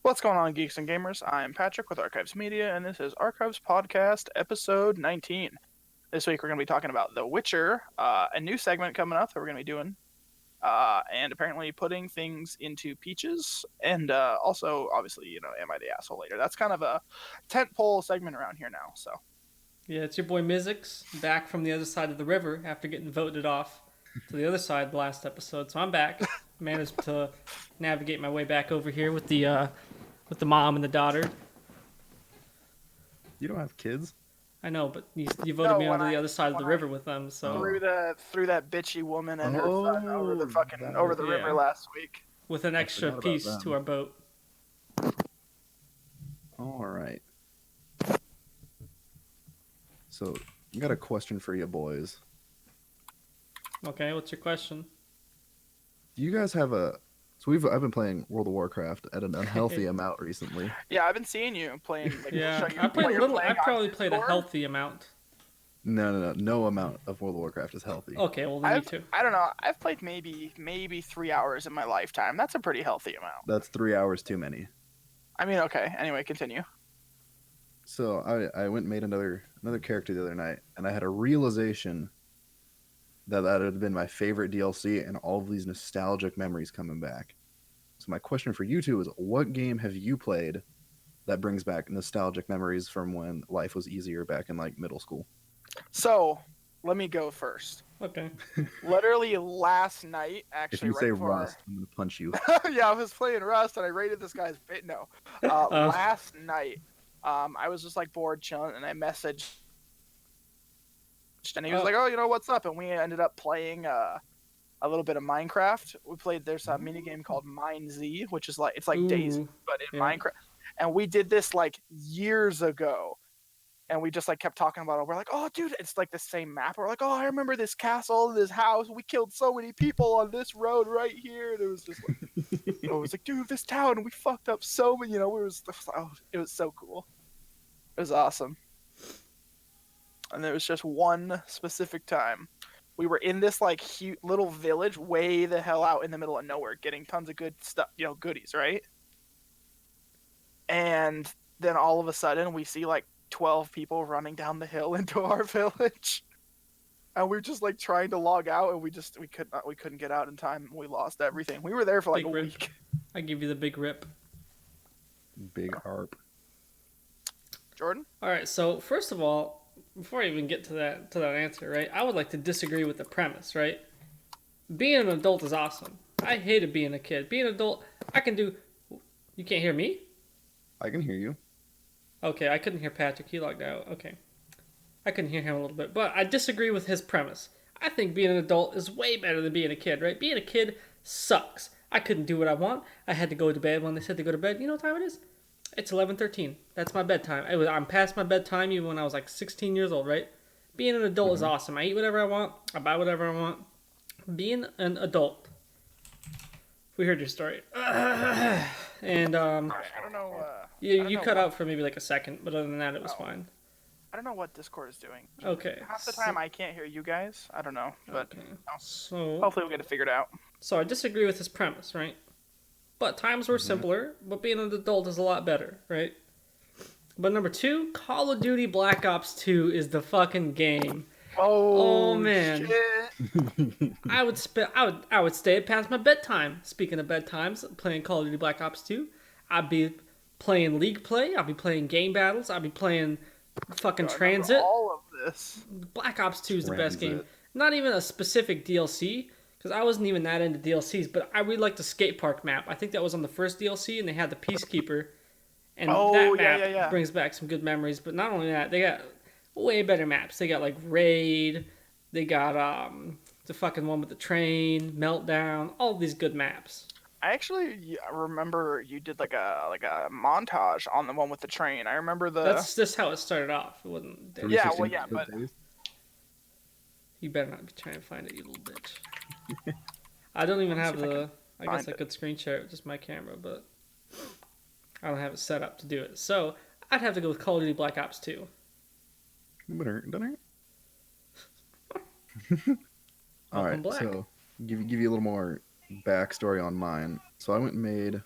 What's going on, geeks and gamers? I'm Patrick with Archives Media, and this is Archives Podcast, episode 19. This week we're going to be talking about The Witcher, a new segment coming up that we're going to be doing, and apparently putting things into peaches, and also, obviously, Am I the Asshole later? That's kind of a tentpole segment around here now, so. Yeah, it's your boy Mizix, back from the other side of the river after getting voted off to the other side the last episode. So I'm back. Managed to navigate my way back over here with the mom and the daughter. You don't have kids? I know, but you voted me onto the other side of the river with them. Threw So that bitchy woman and her son over the river last week with an extra piece to our boat. All right. So I got a question for you boys. Okay, what's your question? Do you guys have a? I've been playing World of Warcraft at an unhealthy amount recently. Yeah, I've been seeing you playing. I played a little. I probably played a healthy amount. No amount of World of Warcraft is healthy. Okay, well then me too. I don't know. I've played maybe 3 hours in my lifetime. That's a pretty healthy amount. That's 3 hours too many. I mean, okay. Anyway, continue. So I went and made another character the other night, and I had a realization that had been my favorite DLC, and all of these nostalgic memories coming back. So my question for you two is, what game have you played that brings back nostalgic memories from when life was easier back in like middle school? So let me go first. Okay. Literally last night, actually. If you say Rust, I'm gonna punch you. Yeah, I was playing Rust and I raided this guy's bit. No, last night, I was just like bored chilling, and I messaged, and he was like, "Oh, what's up?" And we ended up playing a little bit of Minecraft. We played. There's a mini game called Mine Z, which is like Daisy, but in Minecraft. And we did this like years ago. And we just like kept talking about it. We're like, "Oh, dude, it's like the same map." We're like, "Oh, I remember this castle, this house. We killed so many people on this road right here." And it was just like, it was like, "Dude, this town, we fucked up so many." It was so cool. It was awesome. And there was just one specific time. We were in this like little village, way the hell out in the middle of nowhere, getting tons of good stuff, goodies, right? And then all of a sudden, we see like 12 people running down the hill into our village, and we're just like trying to log out, and we couldn't get out in time. We lost everything. We were there for like a week. I give you the big rip. Big harp. Jordan? All right, so first of all, before I even get to that answer, right, I would like to disagree with the premise, right? Being an adult is awesome. I hated being a kid. Being an adult, I can do... You can't hear me? I can hear you. Okay, I couldn't hear Patrick. He logged out. Okay. I couldn't hear him a little bit. But I disagree with his premise. I think being an adult is way better than being a kid, right? Being a kid sucks. I couldn't do what I want. I had to go to bed when they said to go to bed. You know what time it is? It's 11:13. That's my bedtime. I'm past my bedtime even when I was like 16 years old, right? Being an adult is awesome. I eat whatever I want. I buy whatever I want. Being an adult. We heard your story. And I don't know. You cut out for maybe like a second, but other than that, it was fine. I don't know what Discord is doing. Okay. Half the time I can't hear you guys. I don't know, but so hopefully we'll get it figured out. So I disagree with his premise, right? But times were simpler, but being an adult is a lot better, right? But number 2, Call of Duty Black Ops 2 is the fucking game. Oh man. Shit. I would stay past my bedtime. Speaking of bedtimes, playing Call of Duty Black Ops 2, I'd be playing League play, I'd be playing game battles, I'd be playing fucking Transit. All of this. Black Ops 2 is the best game. Not even a specific DLC, because I wasn't even that into DLCs, but I really liked the skate park map. I think that was on the first DLC, and they had the Peacekeeper. And that map brings back some good memories. But not only that, they got way better maps. They got like Raid, they got the fucking one with the train, Meltdown, all these good maps. I actually remember you did like a montage on the one with the train. I remember That's just how it started off. It wasn't. But you better not be trying to find it, you little bitch. I don't even have I guess I could screen share it with just my camera, but I don't have it set up to do it. So I'd have to go with Call of Duty Black Ops 2. All right, so give you a little more backstory on mine. So I went and made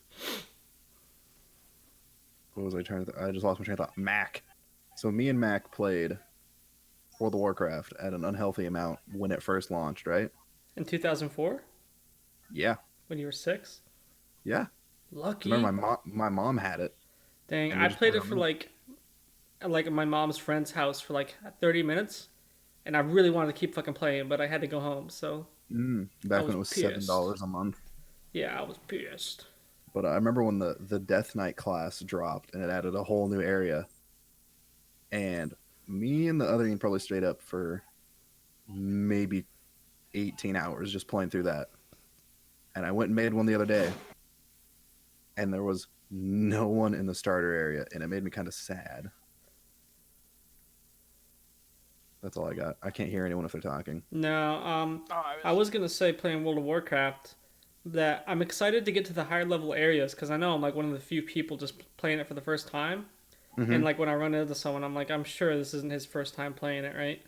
What was I trying to? I just lost my train of thought. Mac. So me and Mac played World of Warcraft at an unhealthy amount when it first launched, right? In 2004, Yeah, when you were 6. yeah. Remember, Lucky. my mom had it, Dang, and we I just played played it on for there. like my mom's friend's house for like 30 minutes, and I really wanted to keep fucking playing, but I had to go home, so I Back was when it was pissed. $7 a month. Yeah, I was pissed. But I remember when the Death Knight class dropped and it added a whole new area, and me and the other team probably stayed up for maybe 18 hours just playing through that. And I went and made one the other day, and there was no one in the starter area, and it made me kind of sad. That's all I got. I can't hear anyone if they're talking. No, Oh, I I was. was gonna say playing World of Warcraft that I'm excited to get to the higher level areas because I know I'm like one of the few people just playing it for the first time. Mm-hmm. And like when I run into someone, I'm like, I'm sure this isn't his first time playing it, right?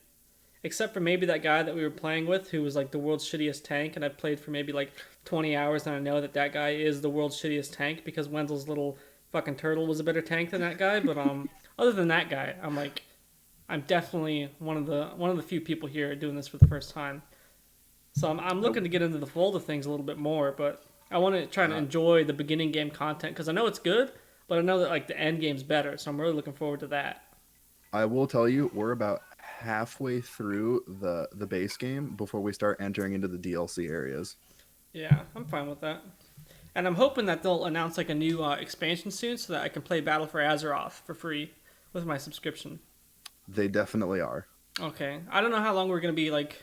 Except for maybe that guy that we were playing with who was like the world's shittiest tank, and I played for maybe like 20 hours, and I know that that guy is the world's shittiest tank because Wenzel's little fucking turtle was a better tank than that guy. But other than that guy, I'm like, I'm definitely one of the few people here doing this for the first time. So I'm Nope. looking to get into the fold of things a little bit more, but I want to try to Uh, enjoy the beginning game content because I know it's good, but I know that like the end game's better, so I'm really looking forward to that. I will tell you, we're about halfway through the base game before we start entering into the DLC areas. Yeah, I'm fine with that. And I'm hoping that they'll announce like a new expansion soon so that I can play Battle for Azeroth for free with my subscription. They definitely are. Okay, I don't know how long we're gonna be like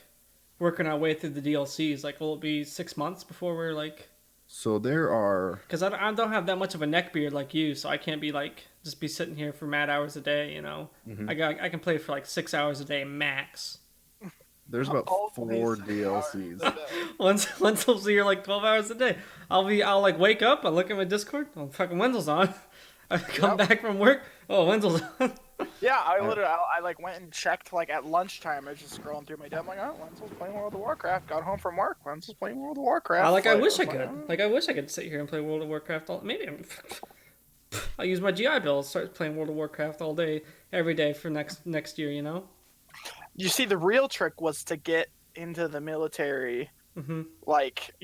working our way through the DLCs. Like, will it be 6 months before we're like? So there are. Because I don't have that much of a neck beard like you, so I can't be like just be sitting here for mad hours a day. You know, Mhm. I can play for like 6 hours a day max. There's about Only four 6 hours DLCs. a day. Once Wenzel's here like 12 hours a day, I'll like wake up, I look at my Discord, oh fucking Wenzel's on. I come Yep. back from work, oh Wenzel's on. Yeah, I I, literally, I like went and checked like at lunchtime. I was just scrolling through my day. I'm like, oh, Wenzel's playing World of Warcraft. Got home from work. Wenzel's playing World of Warcraft. I Like, I wish I was like, could. oh. Like I wish I could sit here and play World of Warcraft all. Maybe I'll use my GI Bill, start playing World of Warcraft all day, every day for next year. You know. You see, the real trick was to get into the military, Mhm. like,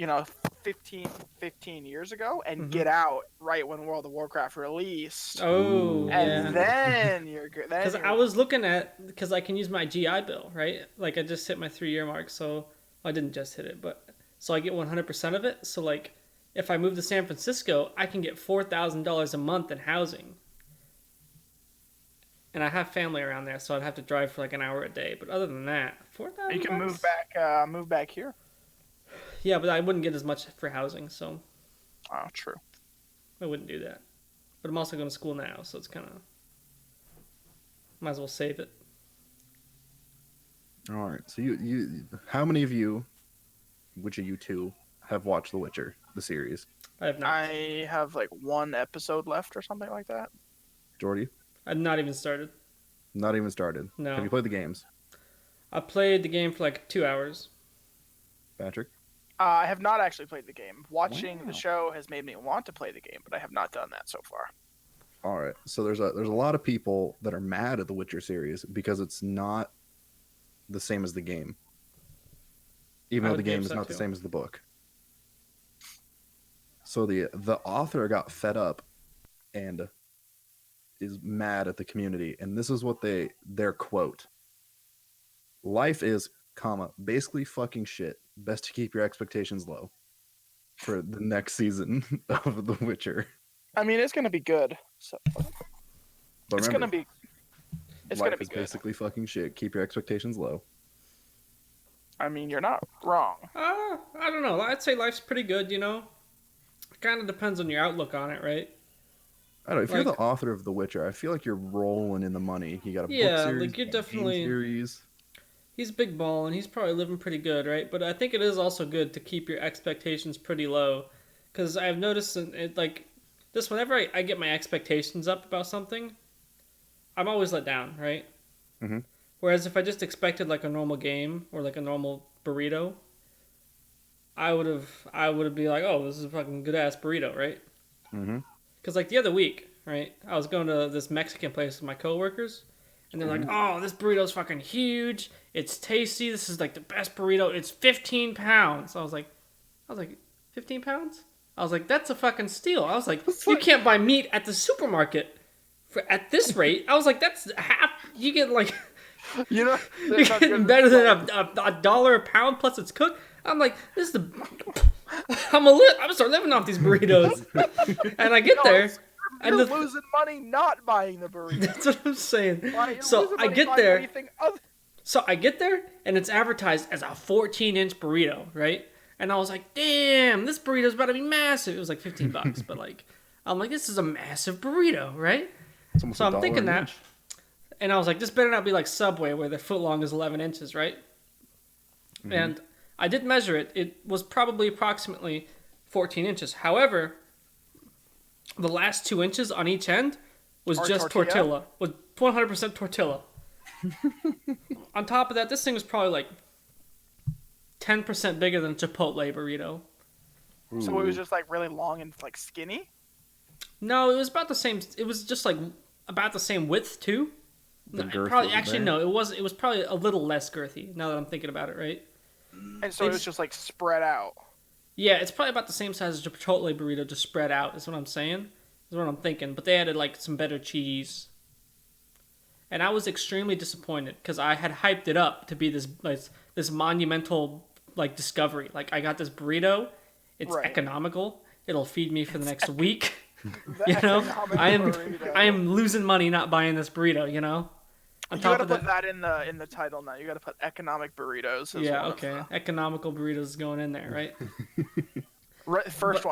15 years ago and Mhm. get out right when World of Warcraft released. Oh And yeah. then you're good. Then Because you're I was looking at because I can use my GI Bill, right? Like I just hit my 3 year mark, so well, I didn't just hit it, but so I get 100% of it. So like, if I move to San Francisco, I can get $4,000 a month in housing, and I have family around there, so I'd have to drive for like an hour a day. But other than that, four you thousand can bucks. move back here. Yeah, but I wouldn't get as much for housing, so Oh, true. I wouldn't do that. But I'm also going to school now, so it's kind of might as well save it. all right. So how many of you, which of you two, have watched The Witcher, the series? I have not. I have like one episode left or something like that. Jordy, I've not even started. not even started. Have No, you played the games? I played the game for like 2 hours. Patrick? I have not actually played the game. Watching the Wow. show has made me want to play the game, but I have not done that so far. All right. So there's a lot of people that are mad at the Witcher series because it's not the same as the game, even I though the would be game is upset not the too. same as the book. So the author got fed up and is mad at the community, and this is what their quote: "Life is, comma, basically fucking shit. Best to keep your expectations low for the next season of The Witcher." I mean, it's gonna be good. So But it's remember, gonna be it's gonna life be is good. basically fucking shit. Keep your expectations low. I mean, you're not wrong. I don't know. I'd say life's pretty good, you know? It kind of depends on your outlook on it, right? I don't know. If you're the Like, author of The Witcher, I feel like you're rolling in the money. You got a book yeah, series, like you you're got a game definitely. series. He's big ball and he's probably living pretty good, right? But I think it is also good to keep your expectations pretty low. Because I've noticed like, this, whenever I get my expectations up about something, I'm always let down, right? Mhm. Whereas if I just expected like a normal game or like a normal burrito, I would have be like, oh, this is a fucking good ass burrito, right? Mm-hmm. Because like the other week, right? I was going to this Mexican place with my coworkers, and they're like, "Oh, this burrito's fucking huge. It's tasty. This is like the best burrito. It's 15 pounds." I was like, 15 pounds? I was like, that's a fucking steal. I was like, you can't buy meat at the supermarket at this rate. I was like, that's half. You get like, you're getting better than a dollar a pound plus it's cooked. I'm like, this is the. I'm gonna start living off these burritos, and I get there. You're losing money not buying the burrito. That's what I'm saying. So I get there. So I get there, and it's advertised as a 14-inch burrito, right? And I was like, damn, this burrito's about to be massive. It was like $15, but like, I'm like, this is a massive burrito, right? So I'm thinking that. And I was like, this better not be like Subway where the foot long is 11 inches, right? Mm-hmm. And I did measure it. It was probably approximately 14 inches. However, the last 2 inches on each end was just tortilla. Was 100% tortilla. On top of that, this thing was probably like 10% bigger than a Chipotle burrito. Ooh. So it was just like really long and like skinny? No, it was about the same. It was just like about the same width too. Probably actually no, it was probably a little less girthy now that I'm thinking about it, right? And so it was just like spread out. Yeah, it's probably about the same size as a Chipotle burrito, just spread out. Is what I'm saying. Is what I'm thinking. But they added like some better cheese. And I was extremely disappointed because I had hyped it up to be this monumental like discovery. Like I got this burrito, it's economical. It'll feed me for the next week. You know, I am losing money not buying this burrito. You know, you gotta put that in the title now. You gotta put economic burritos. Yeah, okay, economical burritos going in there, right? First.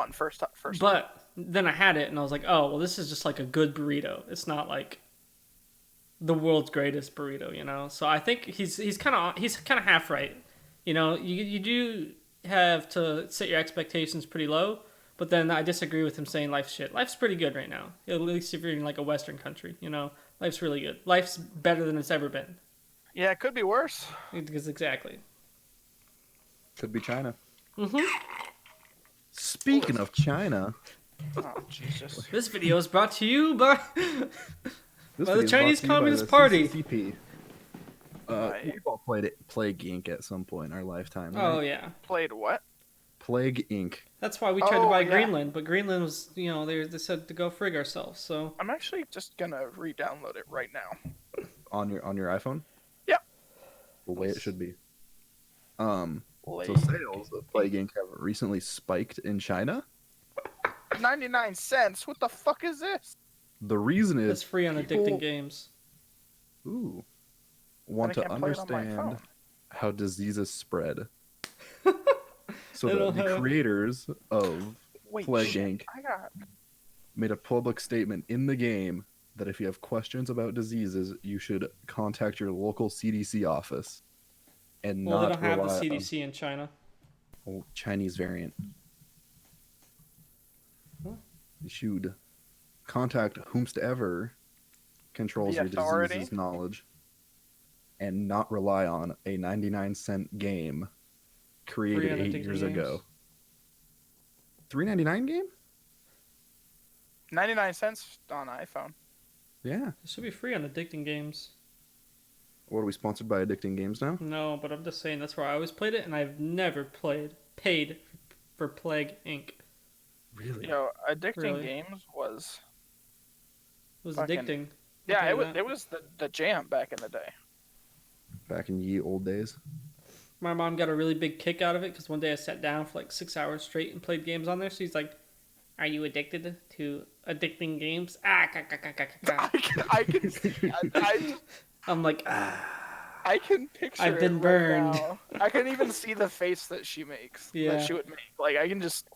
But then I had it and I was like, oh well, this is just like a good burrito. It's not like the world's greatest burrito, you know. So I think he's kind of half right. You know, you do have to set your expectations pretty low, but then I disagree with him saying life's shit. Life's pretty good right now. At least if you're in like a Western country, you know, life's really good. Life's better than it's ever been. Yeah, it could be worse. Exactly. Could be China. Mm-hmm. Speaking of China. Oh, Jesus. This video is brought to you by the Chinese Communist Party. CCP. We've all played Plague Inc. at some point in our lifetime. Right? Oh, yeah. Played what? Plague Inc. That's why we tried to buy Greenland, but Greenland was, you know, they said to go frig ourselves, so... I'm actually just gonna re-download it right now. On your iPhone? Yep. The way it should be. So sales of Plague Inc. have recently spiked in China. 99 cents? What the fuck is this? The reason is... It's free on Addicting Games. Ooh. Want to understand how diseases spread. So the creators of Plague Inc. made a public statement in the game that if you have questions about diseases, you should contact your local CDC office. And well, they don't have the CDC in China. Oh, Chinese variant. Huh? You should contact whomsoever controls your disease's knowledge and not rely on a 99-cent game created 8 years ago. $3.99 game? 99 cents on iPhone. Yeah. It should be free on Addicting Games. What, are we sponsored by Addicting Games now? No, but I'm just saying that's where I always played it, and I've never paid for Plague Inc. Really? You know, Addicting Games was... It was addicting. Yeah, it was the jam back in the day. Back in ye old days. My mom got a really big kick out of it because one day I sat down for like 6 hours straight and played games on there. She's like, "Are you addicted to Addicting Games?" I can see. I'm like, I can picture. I've been burned. Right now. I can even see the face that she makes. Yeah. That she would make. Like I can just.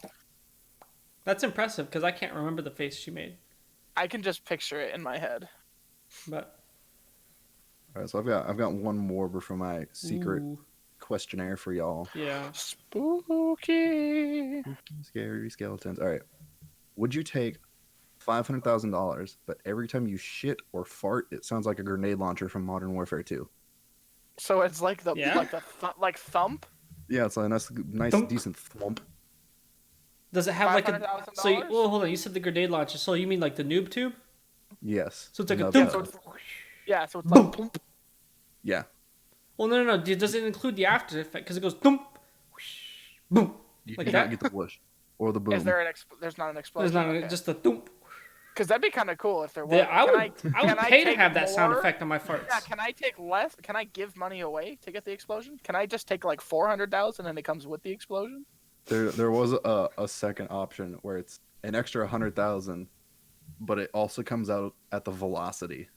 That's impressive because I can't remember the face she made. I can just picture it in my head. But. All right, so I've got one more for my secret questionnaire for y'all. Yeah. Spooky. Scary skeletons. All right. Would you take $500,000, but every time you shit or fart, it sounds like a grenade launcher from Modern Warfare 2? So it's like the like thump. Yeah, it's like a nice thump. Decent thump. Does it have like a? $500,000? So well, hold on. You said the grenade launcher. So you mean like the noob tube? Yes. So it's like a Another- thump. So it's Boom. like boom. Yeah. Well, no. Does it include the after effect? Because it goes thump, boom, You like do that. not get the whoosh or the boom. Is there there's not an explosion? There's not Okay. just a thump. Because that'd be kind of cool if there was. Yeah, I would can I pay to take have that sound more? effect on my farts. Yeah, can I take less? Can I give money away to get the explosion? Can I just take like 400,000 and it comes with the explosion? There was a second option where it's an extra 100,000, but it also comes out at the velocity.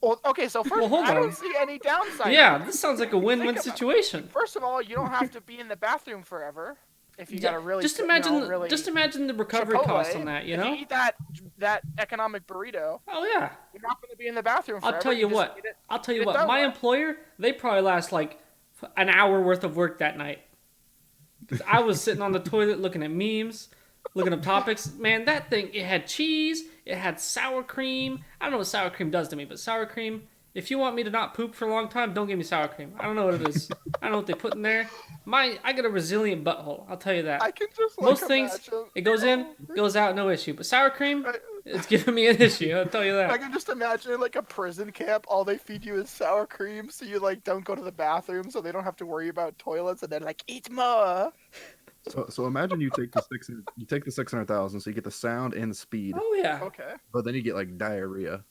Well, okay, so first, hold I on. don't see any downside. Yeah, this sounds like a win-win Think about it. situation. First of all, you don't have to be in the bathroom forever if you Yeah, gotta really. just imagine, really just imagine the recovery Chipotle, cost on that. You if know? you eat that economic burrito, Oh yeah. you're not gonna be in the bathroom forever. I'll tell you just what. eat it. I'll tell get you it what. done My with. employer, they probably last like an hour worth of work that night. 'Cause I was sitting on the toilet looking at memes, looking up topics. Man, that thing, it had cheese, it had sour cream. I don't know what sour cream does to me, but sour cream, if you want me to not poop for a long time, don't give me sour cream. I don't know what it is. I don't know what they put in there. I got a resilient butthole, I'll tell you that. I can just like, Most things, imagine- it goes in, goes out, no issue. But sour cream, it's giving me an issue, I'll tell you I that. can just imagine like a prison camp. All they feed you is sour cream, so you like don't go to the bathroom, so they don't have to worry about toilets, and then like eat more. So imagine you take the 600,000, so you get the sound and the speed, Oh yeah. Okay. but then you get like diarrhea.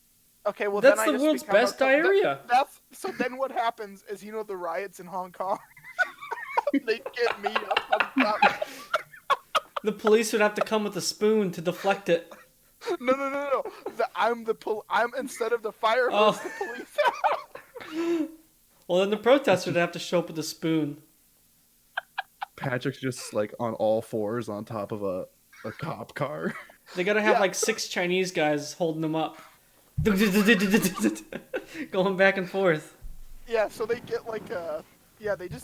Okay. Well, That's then the I just world's become best diarrhea. That's so. Then what happens is the riots in Hong Kong. They get me up on top. The police would have to come with a spoon to deflect it. No. I'm instead of the fire hose, Oh. the police. Well, then the protesters would have to show up with a spoon. Patrick's just like on all fours on top of a cop car. They gotta have Yeah. like 6 Chinese guys holding them up. Going back and forth. Yeah. So they get like a. Yeah, they get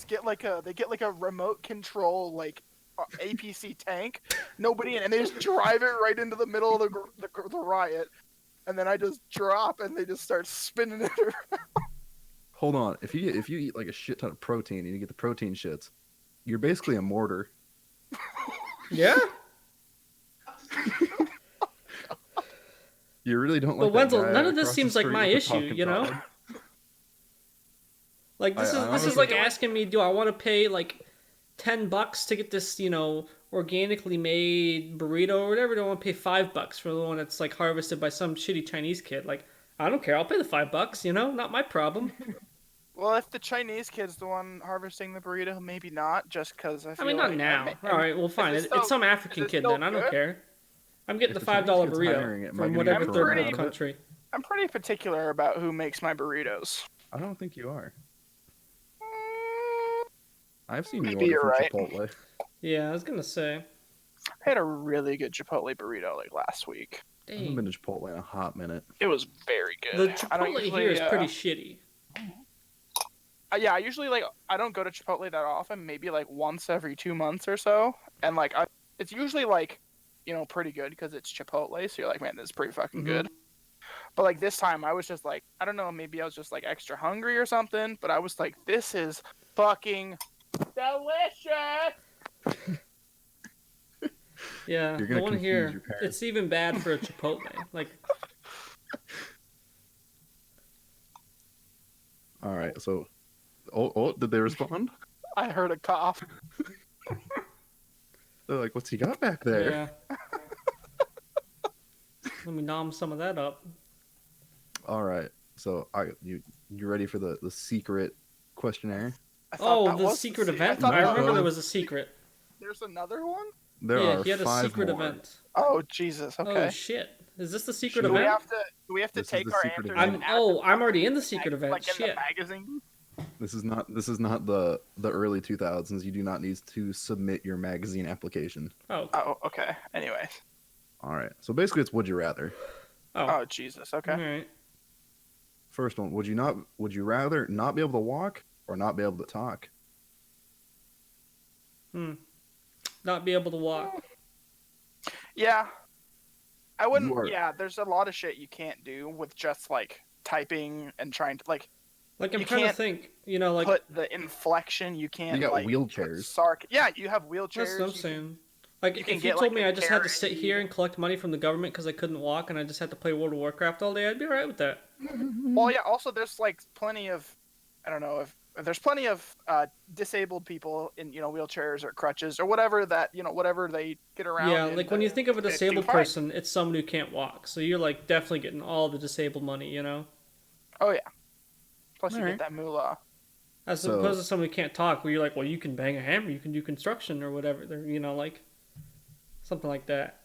like a remote control like APC tank. Nobody in, and they just drive it right into the middle of the riot, and then I just drop, and they just start spinning it around. Hold on, if you eat like a shit ton of protein and you get the protein shits, you're basically a mortar. Yeah? You really don't like. But Wenzel, that guy none of this across the seems like street my with the issue, talking you know? dog? Like this I is honestly like don't- asking me, do I want to pay like $10 to get this, organically made burrito or whatever? Do I want to pay $5 for the one that's like harvested by some shitty Chinese kid? Like, I don't care. I'll pay the $5. Not my problem. Well, if the Chinese kid's the one harvesting the burrito, maybe not, just because I I feel mean, not like, now. All right, well, fine. it It's still- some African is it kid still then. I don't good? care. I'm getting If the the Chinese $5 kid's hiring it, burrito am I from gonna whatever get third thrown out world of it? country. I'm pretty particular about who makes my burritos. I don't think you are. I've seen you Maybe order you're from right. Chipotle. Yeah, I was gonna say. I had a really good Chipotle burrito like last week. I haven't been to Chipotle in a hot minute. It was very good. The I don't Chipotle usually, here is pretty shitty. Yeah, I usually I don't go to Chipotle that often. Maybe like once every 2 months or so, and like it's usually like pretty good because it's Chipotle. So you're like, man, this is pretty fucking good. But like this time, I was just like, I don't know, maybe I was just like extra hungry or something. But I was like, this is fucking delicious. Yeah, You're the gonna one confuse here, your parents. it's even bad for a Chipotle. Like, All right, so did they respond? I heard a cough. They're like, "What's he got back there?" yeah. Let me nom some of that up. All right, so you ready for the secret questionnaire? I thought Oh, that the was secret se- event? thought I that remember was- there was a secret. There's another one. There Yeah, are he had a 5 secret more. event. Oh Jesus. Okay. Oh shit! Is this the secret Should do we event? have to? Do we have to This is take the our secret answers? event. and add them I'm already in the secret like, event. Like in Shit. the magazine. This is not the early 2000s. You do not need to submit your magazine application. Oh. Oh, okay. Anyway. All right, so basically it's would you rather. Oh. Oh Jesus. Okay. All right. First one, would you rather not be able to walk or not be able to talk? Not be able to walk. Yeah. I wouldn't. You are- Yeah. There's a lot of shit you can't do with just like typing and trying to like Like I'm You trying to can't think. Like put the inflection. You can't. You got like, wheelchairs. Yeah, you have wheelchairs. that's what I'm you saying. Like, You can if you get told like me a I just had to sit carry. here and collect money from the government because I couldn't walk and I just had to play World of Warcraft all day, I'd be alright with that. Well, yeah. Also, there's like plenty of, I don't know if there's plenty of disabled people in wheelchairs or crutches or whatever that whatever they get Yeah, around in like when you think of a to do disabled fine. person, it's someone who can't walk. So you're like definitely getting all the disabled money, you know? Oh yeah. Plus, All you get right. that moolah. As opposed So to someone who can't talk, where you're like, well, you can bang a hammer, you can do construction or whatever. Like something like that.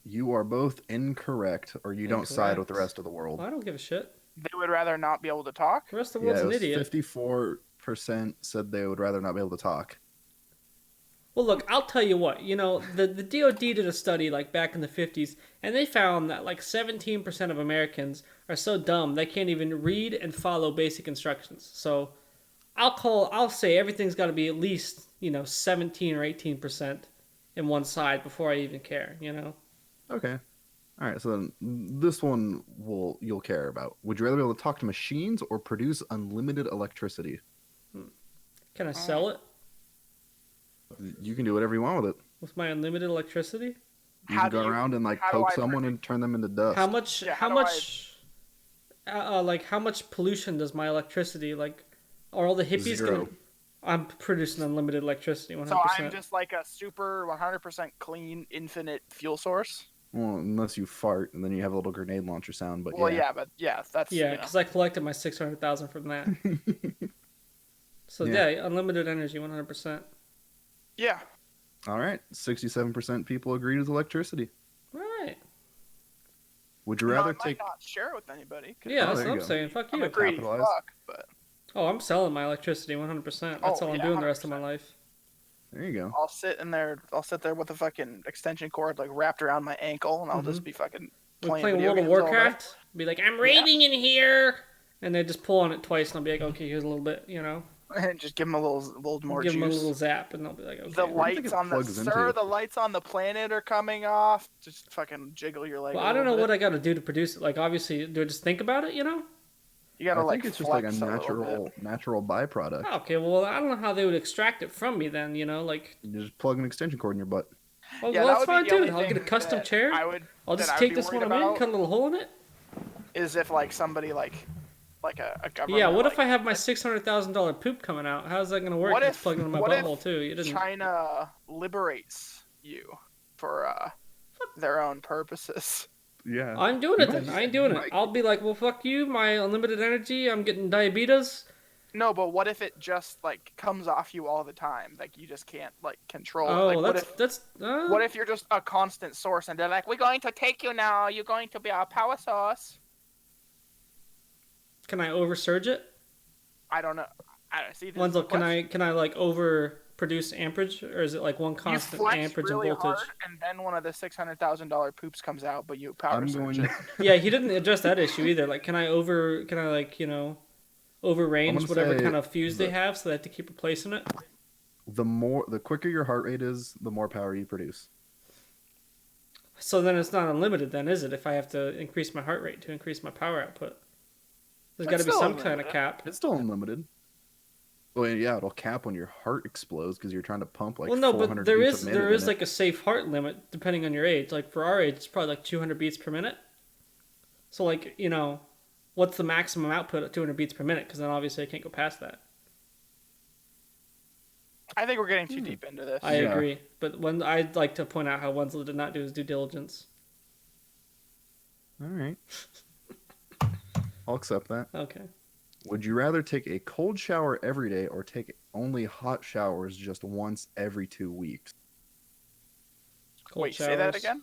you are both incorrect, or you don't side with the Incorrect. rest of the world. Well, I don't give a shit. They would rather not be able to talk. The rest of the Yeah, world's it an was idiot. 54% said they would rather not be able to talk. Well, look, I'll tell you what. The DoD did a study like back in the 50s, and they found that like 17% of Americans are so dumb they can't even read and follow basic instructions. So I'll say everything's got to be at least 17 or 18% in one side before I even care. Okay. All right. So then this one you'll care about. Would you rather be able to talk to machines or produce unlimited electricity? Can I sell it You can do whatever you want with it. with my unlimited electricity? You How can do go you- around and like how do poke I someone and turn them into dust. How much? Yeah, how how do much? How much pollution does my electricity like? Are all the hippies Zero. gonna? I'm producing unlimited electricity, 100%. So I'm just like a super 100% clean, infinite fuel source. Well, unless you fart and then you have a little grenade launcher sound. But Well, yeah. yeah, but yeah, that's Yeah, because I collected my 600,000 from that. So Yeah. yeah, unlimited energy, 100%. yeah. All right. 67% people agreed with electricity. Right. Would you Now, rather I might take? not share it with anybody. 'Cause Yeah, Oh, that's there what you I'm go. saying. Fuck I'm you. a greedy Capitalize. fuck, but Oh, I'm selling my electricity, 100%. That's Oh, all I'm yeah, doing the rest of my 100%. life. There you go. I'll sit there with a fucking extension cord like wrapped around my ankle, and I'll Mhm. just be fucking We're playing playing video World of games all day. Warcraft. Be like, I'm raiding in here, and they just pull on it twice, and I'll be like, okay, here's a little bit, And just give them a little more give juice. them a little zap, and they'll be like, okay. The Where do you think lights it on the plugs into? the lights on the planet are coming off. Just fucking jiggle your leg. Well, a I don't know little what bit. I got to do to produce it. Like, obviously, do I just think about it? You gotta I like think it's just like a flex little bit. natural byproduct. Oh, okay, well, I don't know how they would extract it from me then. Like, You just plug an extension cord in your butt. well, Yeah, that that's would be fine the too. only I'll get a thing custom that chair. that I'll just I would take be this worried one I'm in, about cut a little hole in it. Is if like somebody like a government. Yeah, what if like, I have my $600,000 poop coming out? How's that gonna work? What It's if- plugged into my what if butthole too. You didn't. China liberates you for their own purposes? Yeah. I'm doing You it might then. just- I ain't doing you it. might- I'll be like, well, fuck you, my unlimited energy. I'm getting diabetes. No, but what if it just like comes off you all the time? Like you just can't like control it. Oh, Like, that's. what if you're just a constant source and they're like, we're going to take you now. You're going to be our power source. Can I oversurge it? I don't know. I don't see. This Wenzel, is the can question. I like over produce amperage, or is it like one You constant flex amperage really and voltage? hard, and then one of the $600,000 poops comes out, but you power I'm surge going. it. Yeah, he didn't address that issue either. Like, can I like over range gonna whatever say kind of fuse they the- have, so they have to keep replacing it? The quicker your heart rate is, the more power you produce. So then it's not unlimited, then is it? If I have to increase my heart rate to increase my power output, there's got That's to be still some kind of unlimited. cap. It's still unlimited. Well, yeah, it'll cap when your heart explodes because you're trying to pump like Well, no, 400 but there beats is a minute there in is it. like a safe heart limit depending on your age. Like for our age, it's probably like 200 beats per minute. So like what's the maximum output at 200 beats per minute? Because then obviously I can't go past that. I think we're getting too deep into this. I Yeah. agree, but when I'd like to point out how Wenzel did not do his due diligence. All right. I'll accept that. Okay. Would you rather take a cold shower every day or take only hot showers just once every 2 weeks? Cold Wait, say that showers. again?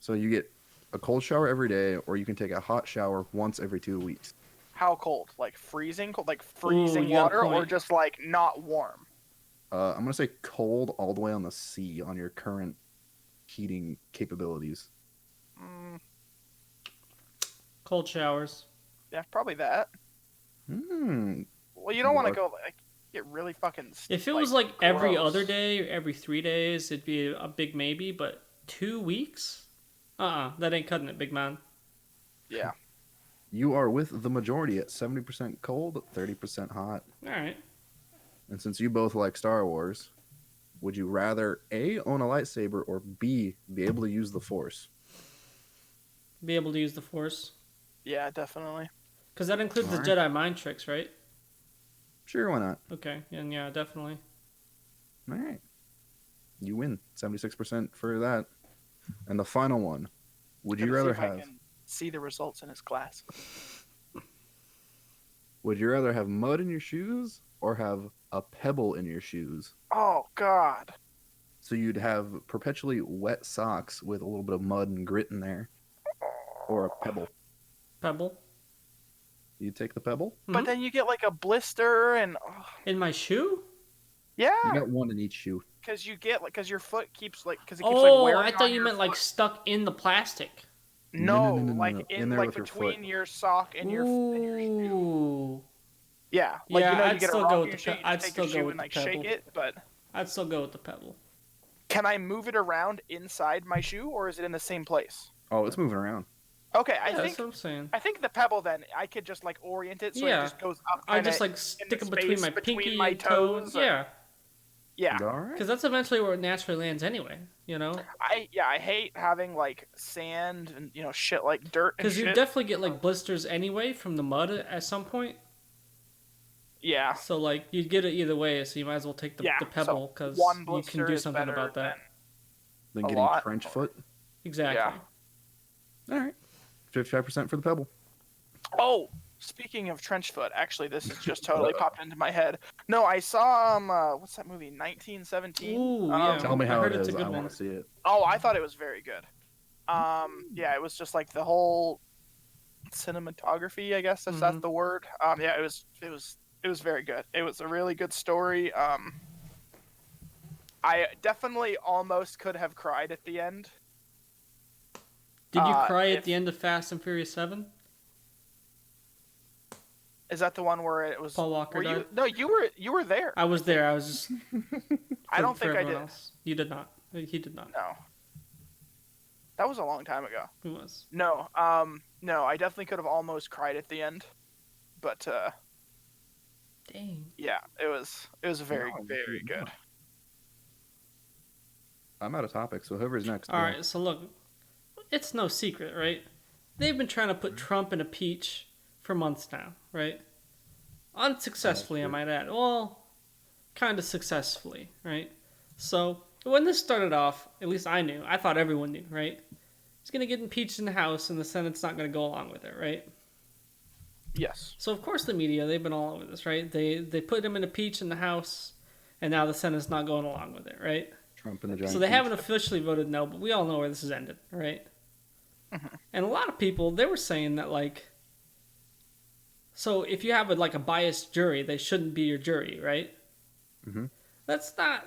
So you get a cold shower every day, or you can take a hot shower once every 2 weeks. How cold? Like freezing cold? Like freezing you got a water, or point. just like not warm? I'm gonna say cold all the way on the sea on your current heating capabilities. Mm, Cold showers. yeah, probably that. Hmm. Well, you don't want to What? go like get really fucking. If it was like every gross. other day or every 3 days, it'd be a big maybe. But 2 weeks? That ain't cutting it, big man. Yeah. You are with the majority at 70% cold, 30% hot. All right. And since you both like Star Wars, Would you rather A, own a lightsaber, or B, be able to use the Force? Be able to use the Force. Yeah, definitely. Because that includes the Alright. Jedi mind tricks, right? Sure, why not? Okay, and yeah, definitely. All right. You win 76% for that. And the final one. Would you Gonna see rather if I have can see the results in his glass. mud in your shoes or have a pebble in your shoes? Oh God. So you'd have perpetually wet socks with a little bit of mud and grit in there, or a pebble. Pebble. You take the pebble? But then you get like a blister and In my shoe? You yeah, got one in each shoe. because you get like because your foot keeps like because it keeps Oh, like wearing I on thought you your meant like foot. stuck in the plastic. No, No. like In there like with your between foot. your sock and your shoe. Ooh. Yeah, like Yeah, you I'd get a still rock go in with your the shoe, pe- you I'd just take your still go shoe with and the like shake pebble. it. But I'd still go with the pebble. can I move it around inside my shoe or is it in the same place? Oh, it's moving around. Okay, Yeah, that's what I'm saying. I think the pebble then I could just like orient it so it Yeah. just goes up. I just kinda like in stick the it between my space pinky my and toes. or- Yeah. Yeah. All right. Because that's eventually where it naturally lands anyway, you know? I hate having like sand and shit like dirt and Because you shit. definitely get like blisters anyway from the mud at some point. Yeah. So like you'd get it either way, so you might as well take the Yeah, pebble so because one you can blister do is something better about that. Then a getting lot. trench foot. Exactly. All right. 55% for the pebble. Oh, speaking of trench foot, actually, this has just totally popped into my head. No, I saw what's that movie? 1917. Ooh, yeah. Tell me I how heard it it's is. a good I one. want to see it. Oh, I thought it was very good. Yeah, it was just like the whole cinematography, I guess if that's the word. Yeah, it was very good. It was a really good story. I definitely almost could have cried at the end. Did you cry if- at the end of Fast and Furious 7? Is that the one where it was Paul Walker were you? died? No, you were there. I was there. I was just. I don't think I everyone did. Else. You did not. He did not. No. That was a long time ago. Who was? No, no, I definitely could have almost cried at the end, but Dang. yeah, it was very No, very no. good. I'm out of topic, so whoever's next. All right, so look, it's no secret, right? They've been trying to put Trump in a peach for months now, right? Unsuccessfully, I might add. Well, kind of successfully, right? So when this started off, at least I thought everyone knew, right? He's gonna get impeached in the House, and the Senate's not gonna go along with it, right? Yes. So of course the media, they've been all over this, right? They put him in a peach in the House, and now the Senate's not going along with it, right? Trump and the giant. So they peach. haven't officially voted no, but we all know where this has ended, right? And a lot of people, they were saying that, like, so if you have a biased jury, they shouldn't be your jury, right? Mhm. That's not,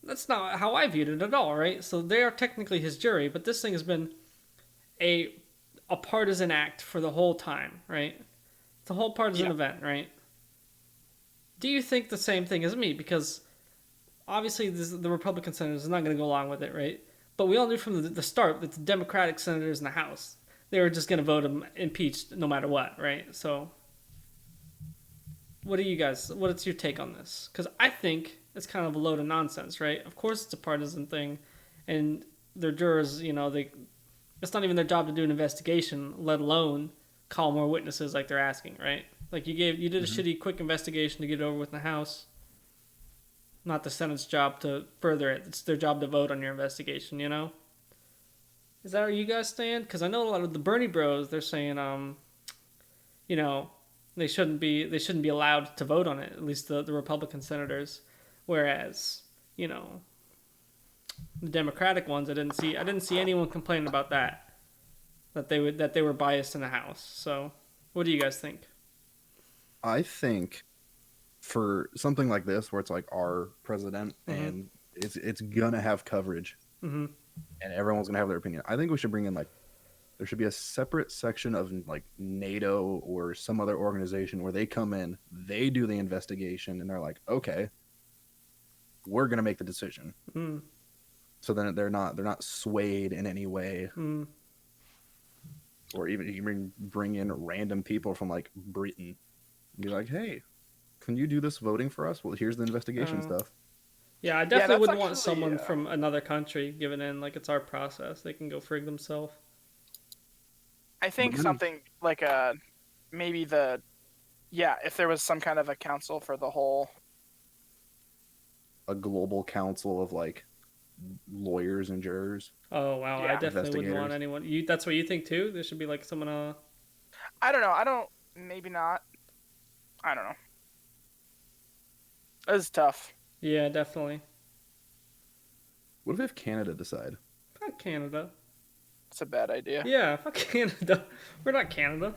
that's not how I viewed it at all, right? So they are technically his jury, but this thing has been a partisan act for the whole time, right? It's a whole partisan event, right? Do you think the same thing as me? Because obviously the Republican senators are not going to go along with it, right? But we all knew from the start that the Democratic senators in the House, they were just going to vote him impeached no matter what, right? So what's your take on this? Because I think it's kind of a load of nonsense, right? Of course it's a partisan thing, and their jurors, it's not even their job to do an investigation, let alone call more witnesses like they're asking, right? Like you did a shitty quick investigation to get it over with in the House. Not the Senate's job to further it. It's their job to vote on your investigation, Is that where you guys stand? Because I know a lot of the Bernie Bros, they're saying, they shouldn't be allowed to vote on it. At least the Republican senators, whereas the Democratic ones, I didn't see anyone complaining about that they were biased in the House. So, what do you guys think? I think for something like this, where it's like our president and it's gonna have coverage, and everyone's gonna have their opinion. I think we should bring in there should be a separate section of NATO or some other organization where they come in, they do the investigation, and they're like, okay, we're gonna make the decision. So then they're not swayed in any way. Or even you can bring in random people from Britain and be like, hey, can you do this voting for us? Well, here's the investigation stuff. Yeah, I Yeah, definitely that's wouldn't want actually. someone from another country giving in. Like, it's our process. They can go frig themselves. I But think then something like maybe the yeah, if there was some kind of a council for the whole. a global council of like lawyers and jurors, Oh wow, I Yeah, definitely wouldn't want investigators. anyone. You that's what you think too? There should be like someone. I don't know. I don't. Maybe not. I don't know. It's tough. Yeah, definitely. What if Canada decide? Fuck Canada. It's a bad idea. Yeah, fuck Canada. We're not Canada.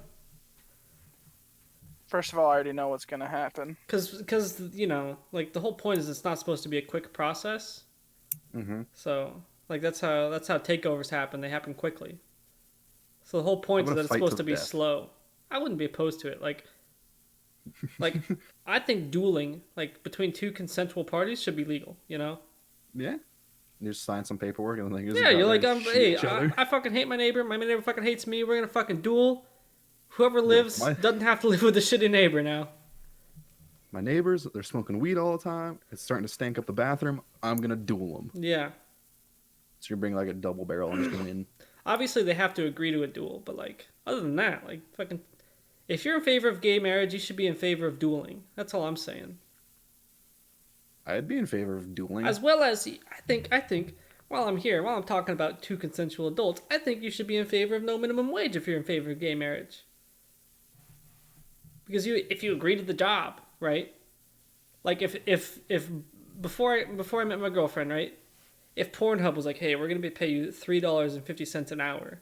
First of all, I already know what's gonna happen. Cause you know, like the whole point is it's not supposed to be a quick process. Mm-hmm. So like that's how takeovers happen. They happen quickly. So the whole How point is about that a it's fight to supposed to the be death? slow. I wouldn't be opposed to it. Like I think dueling like between two consensual parties should be legal. You know? Yeah. You just sign some paperwork and then you just Yeah, go out you're there like, and shoot hey, each other. I fucking hate my neighbor. My neighbor fucking hates me. We're gonna fucking duel. Whoever Yo, lives doesn't have to live with a shitty neighbor now. my neighbors, they're smoking weed all the time. It's starting to stank up the bathroom. I'm gonna duel them. Yeah. So you're bringing like a double barrel and just going in. Obviously, they have to agree to a duel, but like, other than that, like, fucking, if you're in favor of gay marriage, you should be in favor of dueling. That's all I'm saying. I'd be in favor of dueling. As well as, I think, while I'm talking about two consensual adults, I think you should be in favor of no minimum wage if you're in favor of gay marriage. Because if you agree to the job, right? Like if before I met my girlfriend, right? If Pornhub was like, hey, we're gonna pay you $3.50 an hour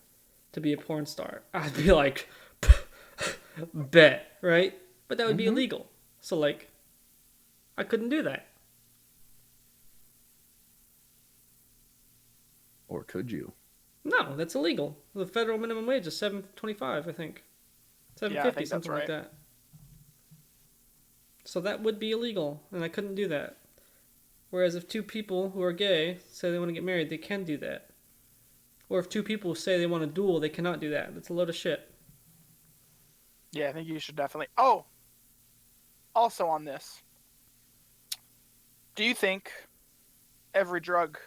to be a porn star, I'd be like, bet, right? But that would be illegal. So like, I couldn't do that. Or could you? No, that's illegal. The federal minimum wage is $7.25, I think. $7.50, Yeah, I think that's something like right. that. So that would be illegal, and I couldn't do that. Whereas if two people who are gay say they want to get married, they can do that. Or if two people say they want to duel, they cannot do that. That's a load of shit. Yeah, I think you should definitely. Oh, also on this, do you think every drug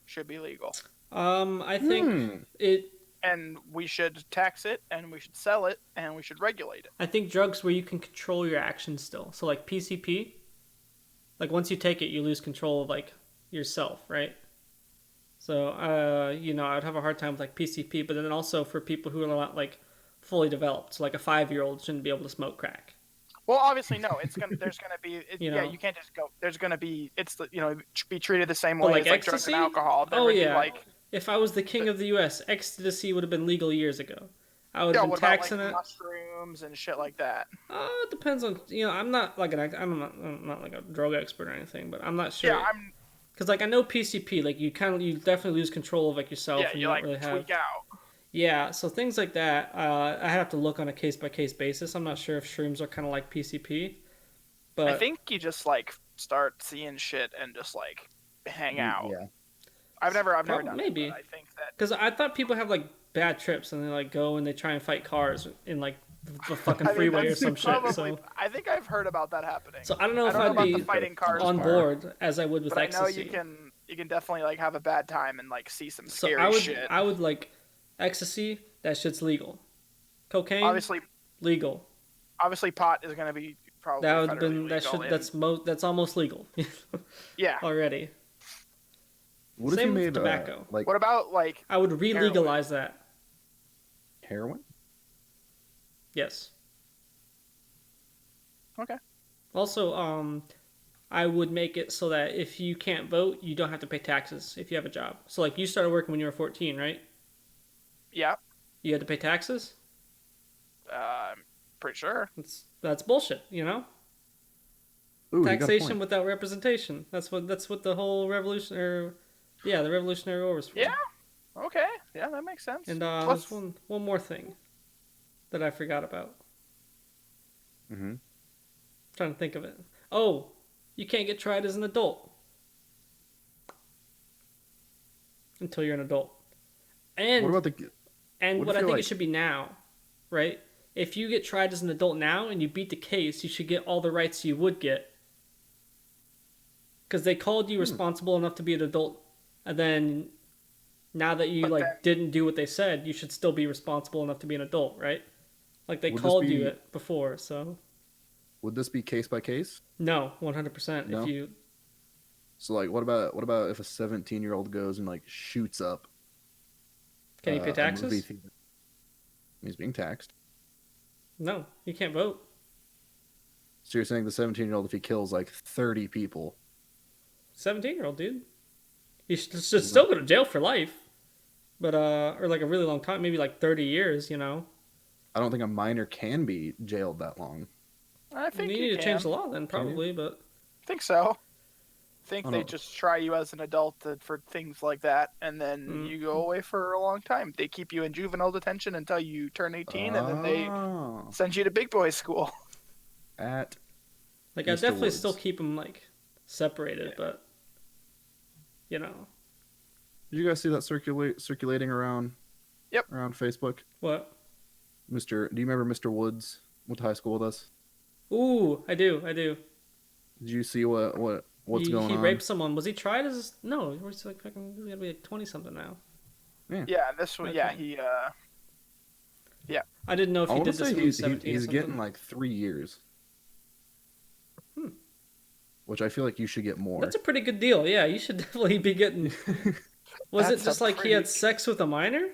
should be legal? I think it. And we should tax it, and we should sell it, and we should regulate it. I think drugs where you can control your actions still. So like PCP, like once you take it, you lose control of like yourself, right? So I'd have a hard time with like PCP, but then also for people who are not like fully developed, so like a 5-year-old shouldn't be able to smoke crack. Well, obviously, no. There's gonna be. You Yeah, know. you can't just go. There's gonna be. Be treated the same But way like as like drugs ecstasy, and alcohol. There oh would be yeah. like. If I was the king of the U.S., ecstasy would have been legal years ago. I would Yeah, have been what about like taxing it. mushrooms and shit like that? It depends on I'm not like I'm not like a drug expert or anything, but I'm not sure. Yeah, I'm. Because like I know PCP, like you definitely lose control of like yourself, Yeah, and you you don't like really have. tweak out. Yeah, so things like that, I have to look on a case by case basis. I'm not sure if shrooms are kind of like PCP, but I think you just like start seeing shit and just like hang out. Yeah. I've never done maybe. it, but I think that. Because I thought people have like bad trips and they like go and they try and fight cars in like the fucking I mean, freeway or that's some probably, shit. So I think I've heard about that happening. I don't know I if don't know I'd about be the fighting cars on part, board as I would with but I know ecstasy. you can definitely like have a bad time and like see some So scary shit. I would like ecstasy. That shit's legal. Cocaine, Obviously, legal. pot is gonna be probably That would federally been that legal should that's almost legal. yeah. Already. What if Same you with made tobacco. like What about like I would re-legalize that. heroin? Yes. okay? Also, I would make it so that if you can't vote, you don't have to pay taxes if you have a job. So like you started working when you were 14, right? Yeah, You had to pay taxes? I'm pretty sure. That's bullshit, Ooh, you got a Taxation point. without representation. That's what the whole the Revolutionary War was for. Yeah. Okay. Yeah, that makes sense. And Plus, there's one more thing that I forgot about. Mm-hmm. Trying to think of it. Oh, you can't get tried as an adult until you're an adult. And What about the? and what if I you're think like- it should be now, right? If you get tried as an adult now and you beat the case, you should get all the rights you would get because they called you responsible enough to be an adult, and then now that you But then, like didn't do what they said, you should still be responsible enough to be an adult, right? Like they Would this called you be it before, so would this be case by case? no, 100%. If No. you So like, what about if a 17-year-old goes and like shoots up can you pay a movie taxes? theater? He's being taxed. No, you can't vote. So you're saying the 17-year-old, if he kills like 30 people, 17-year-old dude, you should still go to jail for life, but or like a really long time, maybe like 30 years. You know, I don't think a minor can be jailed that long. I you think need you to can. change the law then, Can you? probably. But I think so. I think I they don't. just try you as an adult for things like that, and then Mm. you go away for a long time. They keep you in juvenile detention until you turn 18, and then they Oh, send you to big boy school. at like, I Mr. definitely Woods. still keep them like separated, Yeah. but you know Did you guys see that circulating around? Yep. Around Facebook. what? Do you remember Mr. Woods? Went to high school with us. Ooh, I do. Did you see what's going He on? raped someone. Was he tried as? No, he's like fucking. He's gonna be like 20 something now. Yeah, this one. Yeah, Okay. he. I didn't know if I he want to did this say when he was 17 or he's something. getting like 3 years. Hmm. Which I feel like you should get more. That's a pretty good deal. Yeah, you should definitely be getting. Was it That's just a like he had pretty- sex with a minor?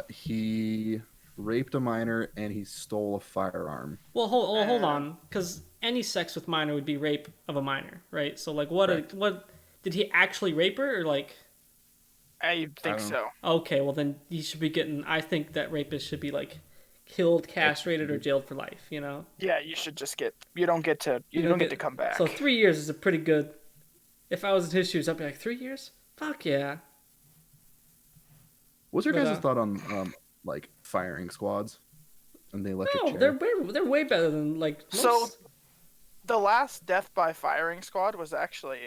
He raped a minor and he stole a firearm. Well, hold Uh, on, because any sex with minor would be rape of a minor, right? So like, what Correct. what did he actually rape her or like? I think I don't so. Okay, well then he should be getting. I think that rapists should be like killed, castrated, or jailed for life. You know. Yeah, you should just get. You don't get to. You don't get to come back. So 3 years is a pretty good. If I was in his shoes, I'd be like 3 years. Fuck yeah. What's your But, guys' thought on like firing squads and the electric No, chair? they're way better than like. Most... So, the last death by firing squad was actually.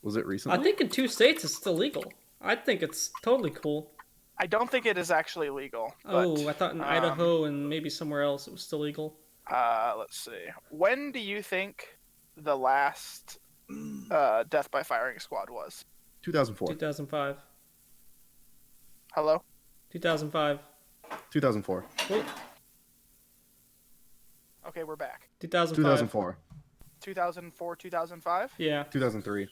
Was it recently? I think in 2 states it's still legal. I think it's totally cool. I don't think it is actually legal. But, Oh, I thought in Idaho and maybe somewhere else it was still legal. Let's see. When do you think the last death by firing squad was? 2004. 2005. Hello. 2005. 2004. Oh, Okay, we're back. 2005. 2004. 2004, 2005, Yeah. 2003.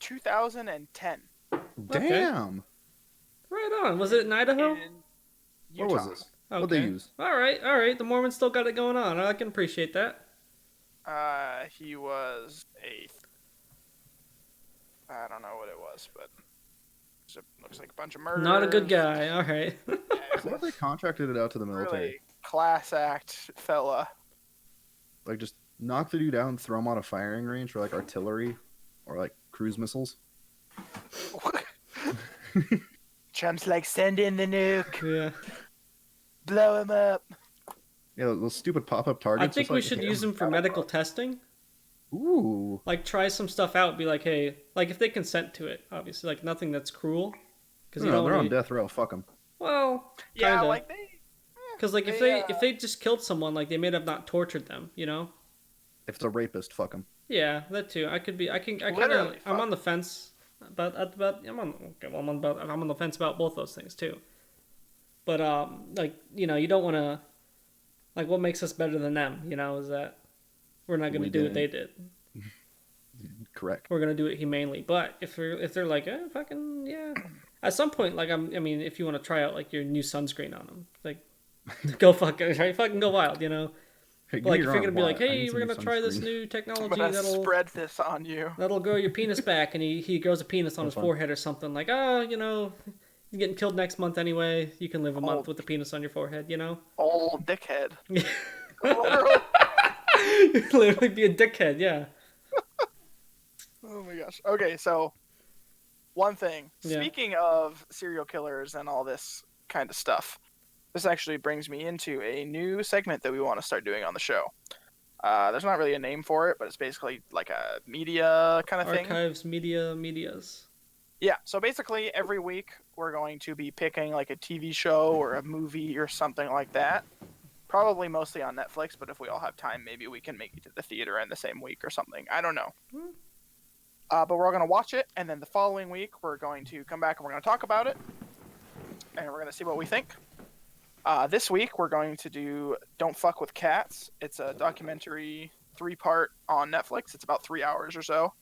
2010. Damn. Right on. Was it in Idaho? In Where Utah. was this? What'd they use? All right. The Mormons still got it going on. I can appreciate that. He was a. I don't know what it was, but looks like a bunch of murders. Not a good guy. All right. What if they contracted it out to the military? Really class act fella. Like just knock the dude out and throw him on a firing range for like artillery or like cruise missiles. Trump's like, send in the nuke, Yeah. blow him up. Yeah, those stupid pop-up I targets. think just we like, should hit use him. them for medical testing. Ooh. Like try some stuff out. Be like, hey, like if they consent to it, obviously, like nothing that's cruel. Because No, they're on death row. Fuck them. Well, Yeah, kinda. like they. Because like if they just killed someone, like they may have not tortured them, you know? If it's a rapist, fuck him. Yeah, that too. I kind of. Literally, I'm fuck. on the fence about. I'm on the fence about both those things too. But like you know, you don't want to. Like, what makes us better than them? You know, is that we're not going to We do what they didn't. did. Correct. We're going to do it humanely. But if they're like, fucking yeah. At some point, like I mean, if you want to try out like your new sunscreen on them, like go fucking go wild, you know. Hey, But, like if your you're arm. gonna be like, Why? I hey, need some we're new gonna try this sunscreen. new I'm technology gonna that'll spread this on you. grow your penis back, and he grows a penis on That's his fun. forehead or something. Like, oh, you know, you're getting killed next month anyway. You can live a Oh. month with a penis on your forehead, you know. Old dickhead. Literally be a dickhead, yeah. Oh my gosh. Okay, so one thing. Yeah. Speaking of serial killers and all this kind of stuff, this actually brings me into a new segment that we want to start doing on the show. There's not really a name for it, but it's basically like a media kind of thing. Archives, medias. Yeah, so basically every week we're going to be picking like a TV show or a movie or something like that. Probably mostly on Netflix, but if we all have time, maybe we can make it to the theater in the same week or something. I don't know. But we're all going to watch it, and then the following week, we're going to come back and we're going to talk about it, and we're going to see what we think. This week, we're going to do Don't Fuck with Cats. It's a documentary 3-part on Netflix. It's about 3 hours or so.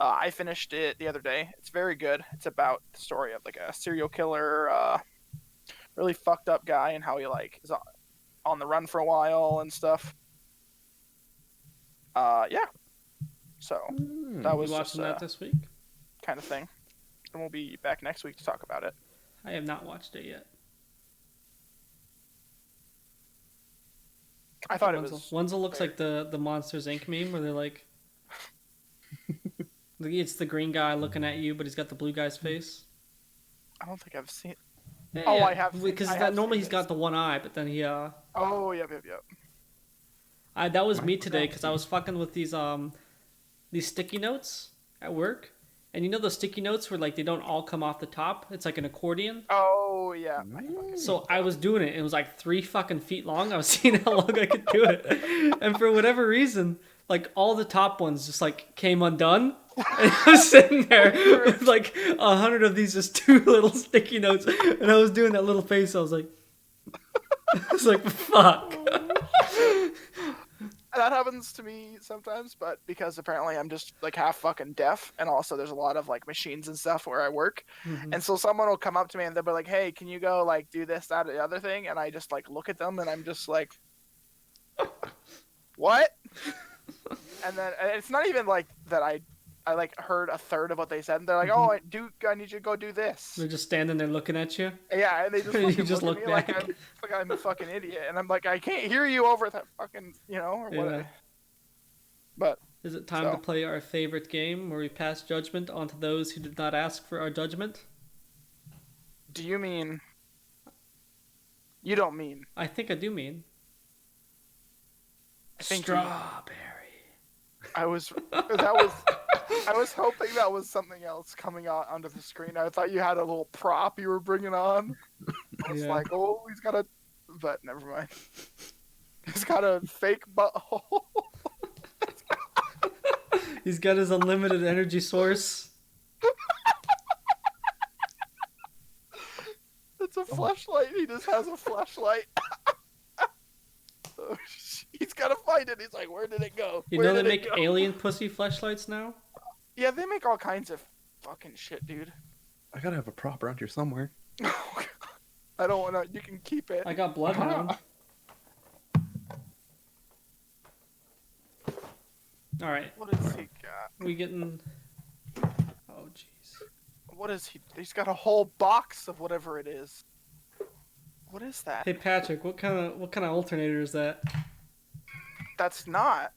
I finished it the other day. It's very good. It's about the story of like a serial killer, really fucked up guy, and how he like is on the run for a while and stuff. Yeah. So that was You just watching that this week? kind of thing. And we'll be back next week to talk about it. I have not watched it yet. I thought it was... Wenzel looks like the Monsters Inc. meme where they're like... it's the green guy looking at you, but he's got the blue guy's face. I don't think I've seen... Yeah, oh, I have. Because normally he's got the one eye, but then he... Oh, yep. That was me today, because I was fucking with these sticky notes at work. And you know those sticky notes where like they don't all come off the top? It's like an accordion. Oh, yeah. So I was doing it. It was like 3 fucking feet long. I was seeing how long I could do it. And for whatever reason, like all the top ones just like came undone. And I was sitting there with like 100 of these just 2 little sticky notes. And I was doing that little face. I was like, fuck. That happens to me sometimes, but because apparently I'm just like half fucking deaf, and also there's a lot of like machines and stuff where I work, and so someone will come up to me and they'll be like, "Hey, can you go like do this, that, or the other thing?" And I just like look at them and I'm just like, "What?" And then it's not even like that I like heard a third of what they said, and they're like, "Oh, I need you to go do this." They're just standing there looking at you. Yeah, and they just You just look look at me back. like I'm a fucking idiot, and I'm like, I can't hear you over that fucking, or what. Yeah. But is it time to play our favorite game where we pass judgment onto those who did not ask for our judgment? Do you mean? You don't mean. I think I do mean. I think strawberry. I was hoping that was something else coming out onto the screen. I thought you had a little prop you were bringing on. I was like, oh, he's got a... But never mind. He's got a fake butthole. He's got his unlimited energy source. It's a flashlight. He just has a flashlight. He's got to find it. He's like, where did it go? You know they make alien pussy flashlights now? Yeah, they make all kinds of fucking shit, dude. I gotta have a prop around here somewhere. I don't want to. You can keep it. I got Bloodhound. All right. What has he got? We getting... Oh, jeez. What is he? He's got a whole box of whatever it is. What is that? Hey, Patrick, what kind of alternator is that? That's not.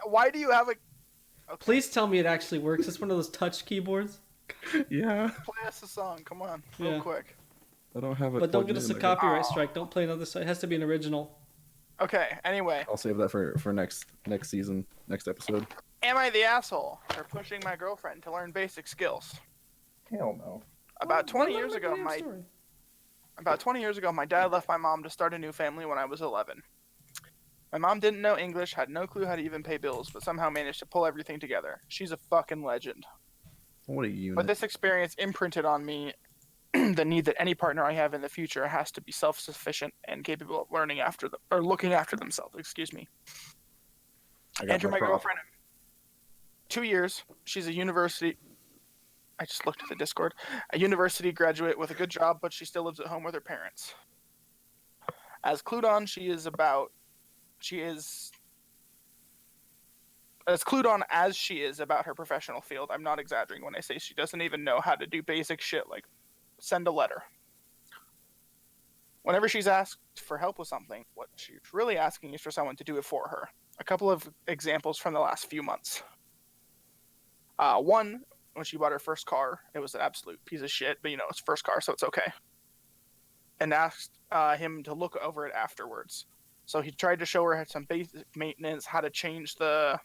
Why do you have a... Okay. Please tell me it actually works. It's one of those touch keyboards. Yeah. Play us a song. Come on. Real quick. I don't have it. But don't get us a copyright strike. Don't play another song. It has to be an original. Okay, anyway. I'll save that for next season, next episode. Am I the asshole for pushing my girlfriend to learn basic skills? Hell no. About 20 years ago, my dad left my mom to start a new family when I was 11. My mom didn't know English, had no clue how to even pay bills, but somehow managed to pull everything together. She's a fucking legend. What a unit. But this experience imprinted on me the need that any partner I have in the future has to be self-sufficient and capable of looking after themselves. Excuse me. Enter my girlfriend. 2 years. She's a university. I just looked at the Discord. A university graduate with a good job, but she still lives at home with her parents. As clued on as she is about her professional field. I'm not exaggerating when I say she doesn't even know how to do basic shit like send a letter. Whenever she's asked for help with something, what she's really asking is for someone to do it for her. A couple of examples from the last few months. One, when she bought her first car, it was an absolute piece of shit, but it's first car, so it's okay. And asked him to look over it afterwards. So he tried to show her some basic maintenance, how to change the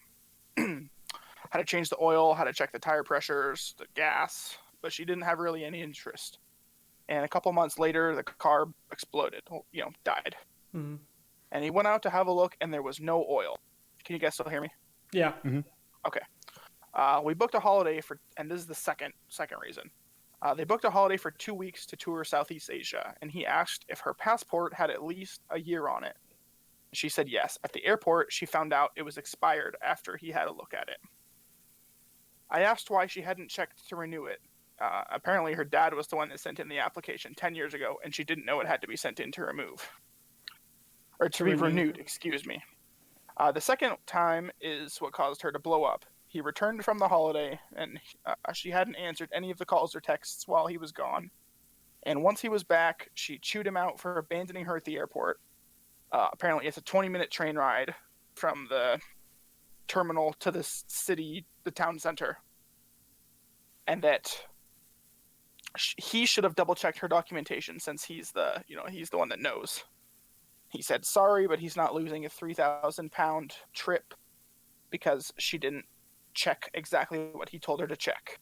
oil, how to check the tire pressures, the gas, but she didn't have really any interest. And a couple months later, the car exploded, died. Mm-hmm. And he went out to have a look, and there was no oil. Can you guys still hear me? Yeah. Mm-hmm. Okay. We booked a holiday for, and this is the second reason. They booked a holiday for 2 weeks to tour Southeast Asia, and he asked if her passport had at least a year on it. She said yes. At the airport, she found out it was expired after he had a look at it. I asked why she hadn't checked to renew it. Apparently, her dad was the one that sent in the application 10 years ago, and she didn't know it had to be sent in to remove. Or to be renewed, excuse me. The second time is what caused her to blow up. He returned from the holiday, and she hadn't answered any of the calls or texts while he was gone. And once he was back, she chewed him out for abandoning her at the airport. Apparently, it's a 20-minute train ride from the terminal to the city, the town center. And that he should have double-checked her documentation since he's the one that knows. He said sorry, but he's not losing a 3,000-pound trip because she didn't check exactly what he told her to check.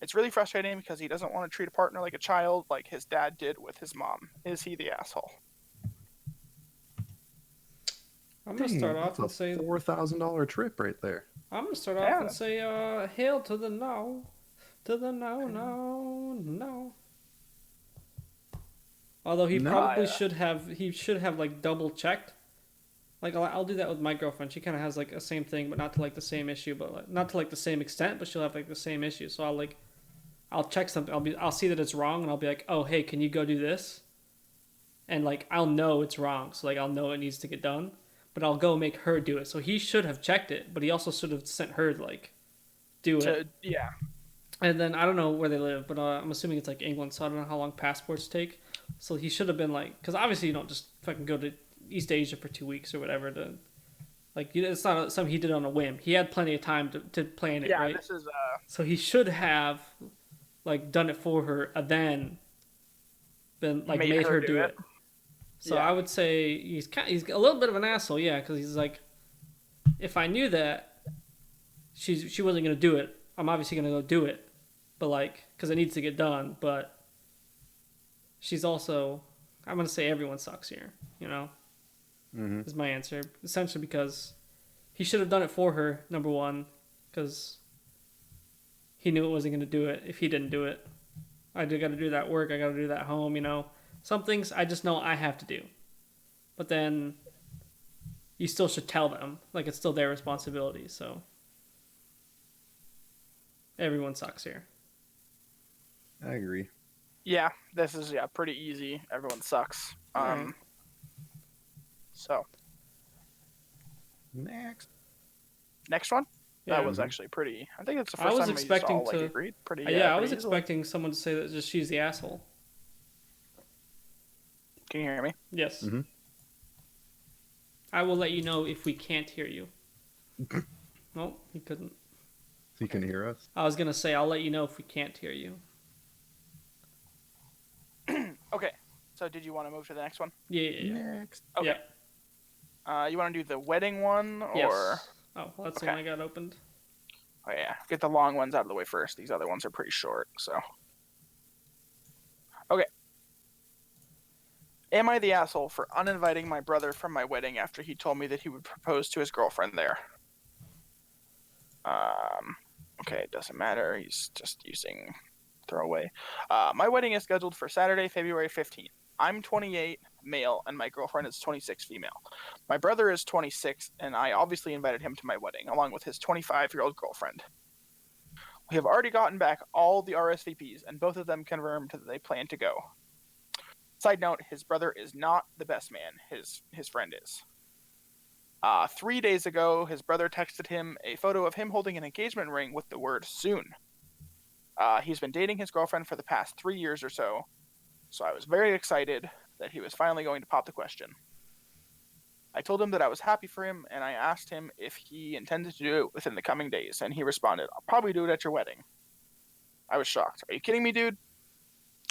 It's really frustrating because he doesn't want to treat a partner like a child like his dad did with his mom. Is he the asshole? I'm gonna start off and say $4,000 trip right there. I'm gonna start off and say, hail to the no, no. Although he probably should have like double checked. Like I'll do that with my girlfriend. She kind of has like the same thing, but not to like the same issue, but like, not to like the same extent. But she'll have like the same issue. So I'll check something. I'll see that it's wrong, and I'll be like, oh hey, can you go do this? And like I'll know it's wrong, so like I'll know it needs to get done. But I'll go make her do it. So he should have checked it, but he also should have sent her to like do it. Yeah. And then I don't know where they live, but I'm assuming it's like England, so I don't know how long passports take. So he should have been like, because obviously you don't just fucking go to East Asia for 2 weeks or whatever to, like, it's not something he did on a whim. He had plenty of time to plan it, right? Yeah, this is So he should have like done it for her and then been like made her do it. So yeah. I would say he's a little bit of an asshole, yeah, because he's like, if I knew that she wasn't gonna do it, I'm obviously gonna go do it, but like, because it needs to get done. But she's also, I'm gonna say everyone sucks here, you know. Mm-hmm. Is my answer essentially because he should have done it for her, number one, because he knew it wasn't gonna do it if he didn't do it. I got to do that work. I got to do that home, you know. Some things I just know I have to do. But then you still should tell them. Like, it's still their responsibility, so. Everyone sucks here. I agree. Yeah, this is pretty easy. Everyone sucks. So. Next one? Yeah. That was actually pretty. I think it's the first time we all agreed. Pretty. I was expecting someone to say that just she's the asshole. Can you hear me? Yes. Mm-hmm. I will let you know if we can't hear you. No, he couldn't. He can hear us? I was going to say, I'll let you know if we can't hear you. Okay. So did you want to move to the next one? Yeah. Next. Okay. Yeah. You want to do the wedding one? Or? Yes. Oh, well, that's the one I got opened. Oh, yeah. Get the long ones out of the way first. These other ones are pretty short, so. Okay. Am I the asshole for uninviting my brother from my wedding after he told me that he would propose to his girlfriend there? Okay, it doesn't matter. He's just using throwaway. My wedding is scheduled for Saturday, February 15th. I'm 28, male, and my girlfriend is 26, female. My brother is 26, and I obviously invited him to my wedding, along with his 25-year-old girlfriend. We have already gotten back all the RSVPs, and both of them confirmed that they plan to go. Side note, his brother is not the best man. His friend is. 3 days ago, his brother texted him a photo of him holding an engagement ring with the word soon. He's been dating his girlfriend for the past 3 years or so, so I was very excited that he was finally going to pop the question. I told him that I was happy for him, and I asked him if he intended to do it within the coming days, and he responded, "I'll probably do it at your wedding." I was shocked. Are you kidding me, dude?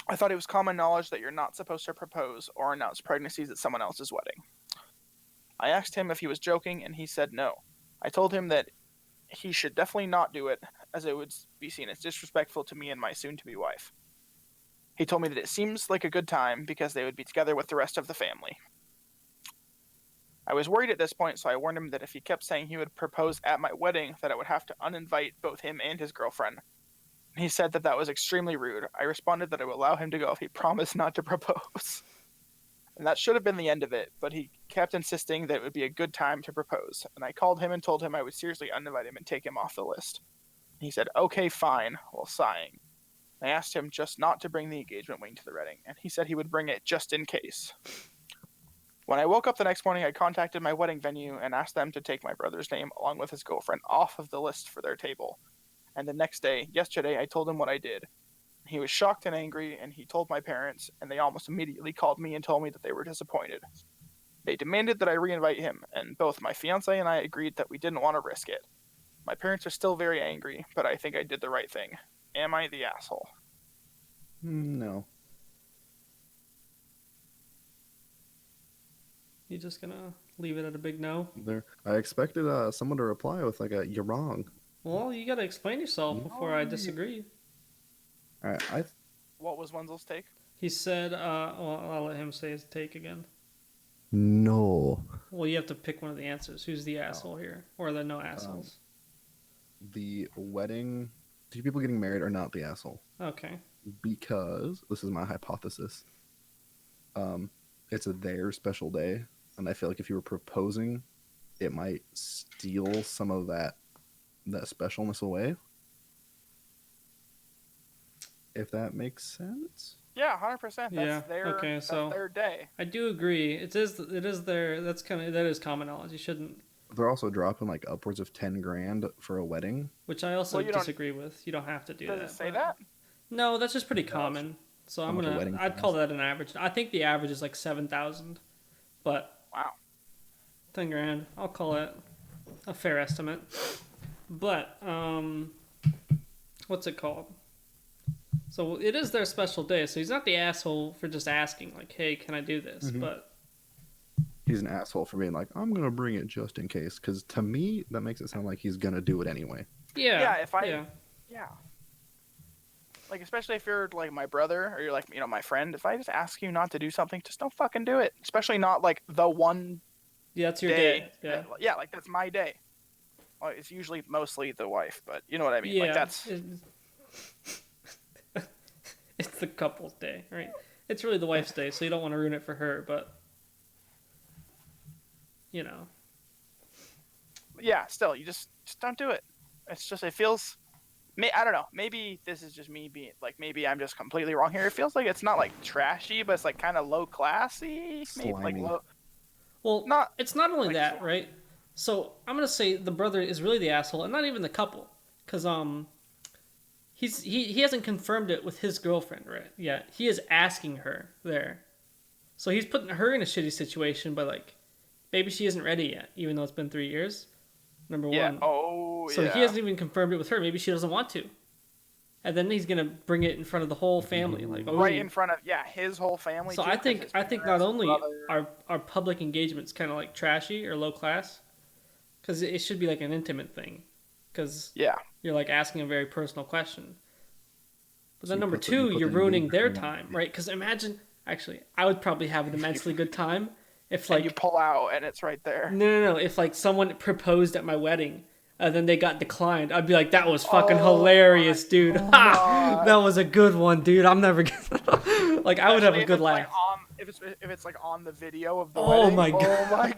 I thought it was common knowledge that you're not supposed to propose or announce pregnancies at someone else's wedding. I asked him if he was joking, and he said no. I told him that he should definitely not do it, as it would be seen as disrespectful to me and my soon-to-be wife. He told me that it seems like a good time because they would be together with the rest of the family. I was worried at this point, so I warned him that if he kept saying he would propose at my wedding, that I would have to uninvite both him and his girlfriend. He said that was extremely rude. I responded that I would allow him to go if he promised not to propose. And that should have been the end of it, but he kept insisting that it would be a good time to propose, and I called him and told him I would seriously uninvite him and take him off the list. He said, okay, fine, while sighing. I asked him just not to bring the engagement ring to the wedding, and he said he would bring it just in case. When I woke up the next morning, I contacted my wedding venue and asked them to take my brother's name along with his girlfriend off of the list for their table. And the next day, yesterday, I told him what I did. He was shocked and angry, and he told my parents, and they almost immediately called me and told me that they were disappointed. They demanded that I reinvite him, and both my fiancé and I agreed that we didn't want to risk it. My parents are still very angry, but I think I did the right thing. Am I the asshole? No. You just gonna leave it at a big no? I expected someone to reply with like a "you're wrong." Well, you gotta explain yourself before I disagree. All right, What was Wenzel's take? He said, well, I'll let him say his take again. No. Well, you have to pick one of the answers. Who's the asshole here? Or are there no assholes? The wedding, two people getting married are not the asshole. Okay. Because, this is my hypothesis, it's their special day, and I feel like if you were proposing, it might steal some of that specialness away. If that makes sense. Yeah, 100%. That's their day. I do agree. It is their. That is common knowledge. You shouldn't. They're also dropping like upwards of $10,000 for a wedding, which I also disagree with. You don't have to do that. Does it say that? No, that's just pretty common. So I'd call that an average. I think the average is like 7,000, but wow, $10,000. I'll call it a fair estimate. But what's it called? So it is their special day. So he's not the asshole for just asking, like, "Hey, can I do this?" Mm-hmm. But he's an asshole for being like, "I'm gonna bring it just in case." Because to me, that makes it sound like he's gonna do it anyway. Yeah. Yeah. Like, especially if you're like my brother or you're like, my friend. If I just ask you not to do something, just don't fucking do it. Especially not like the one. Yeah, it's your day. Yeah, like that's my day. Well, it's usually mostly the wife, but you know what I mean. Yeah, like that's. It's the couple's day, right? It's really the wife's day, so you don't want to ruin it for her, but Yeah, still, you just don't do it. It's just, it feels. I don't know. Maybe this is just me being like, maybe I'm just completely wrong here. It feels like it's not like trashy, but it's like kind of low classy. Maybe like low. Well, it's not only like that, right? So I'm gonna say the brother is really the asshole, and not even the couple, because he hasn't confirmed it with his girlfriend, right? Yeah, he is asking her there, so he's putting her in a shitty situation. But like, maybe she isn't ready yet, even though it's been 3 years. Number one. So he hasn't even confirmed it with her. Maybe she doesn't want to, and then he's gonna bring it in front of the whole family, like in front of his whole family. So too, I think not only are public engagements kind of like trashy or low class, because it should be like an intimate thing, because you're like asking a very personal question. But then number two, you're ruining their time, right? Because imagine, actually, I would probably have an immensely good time if like you pull out and it's right there. No. If like someone proposed at my wedding and then they got declined, I'd be like, that was fucking hilarious, dude. Ha! That was a good one, dude. I'm never gonna like. I would have a good laugh. If it's like on the video of the wedding. Oh my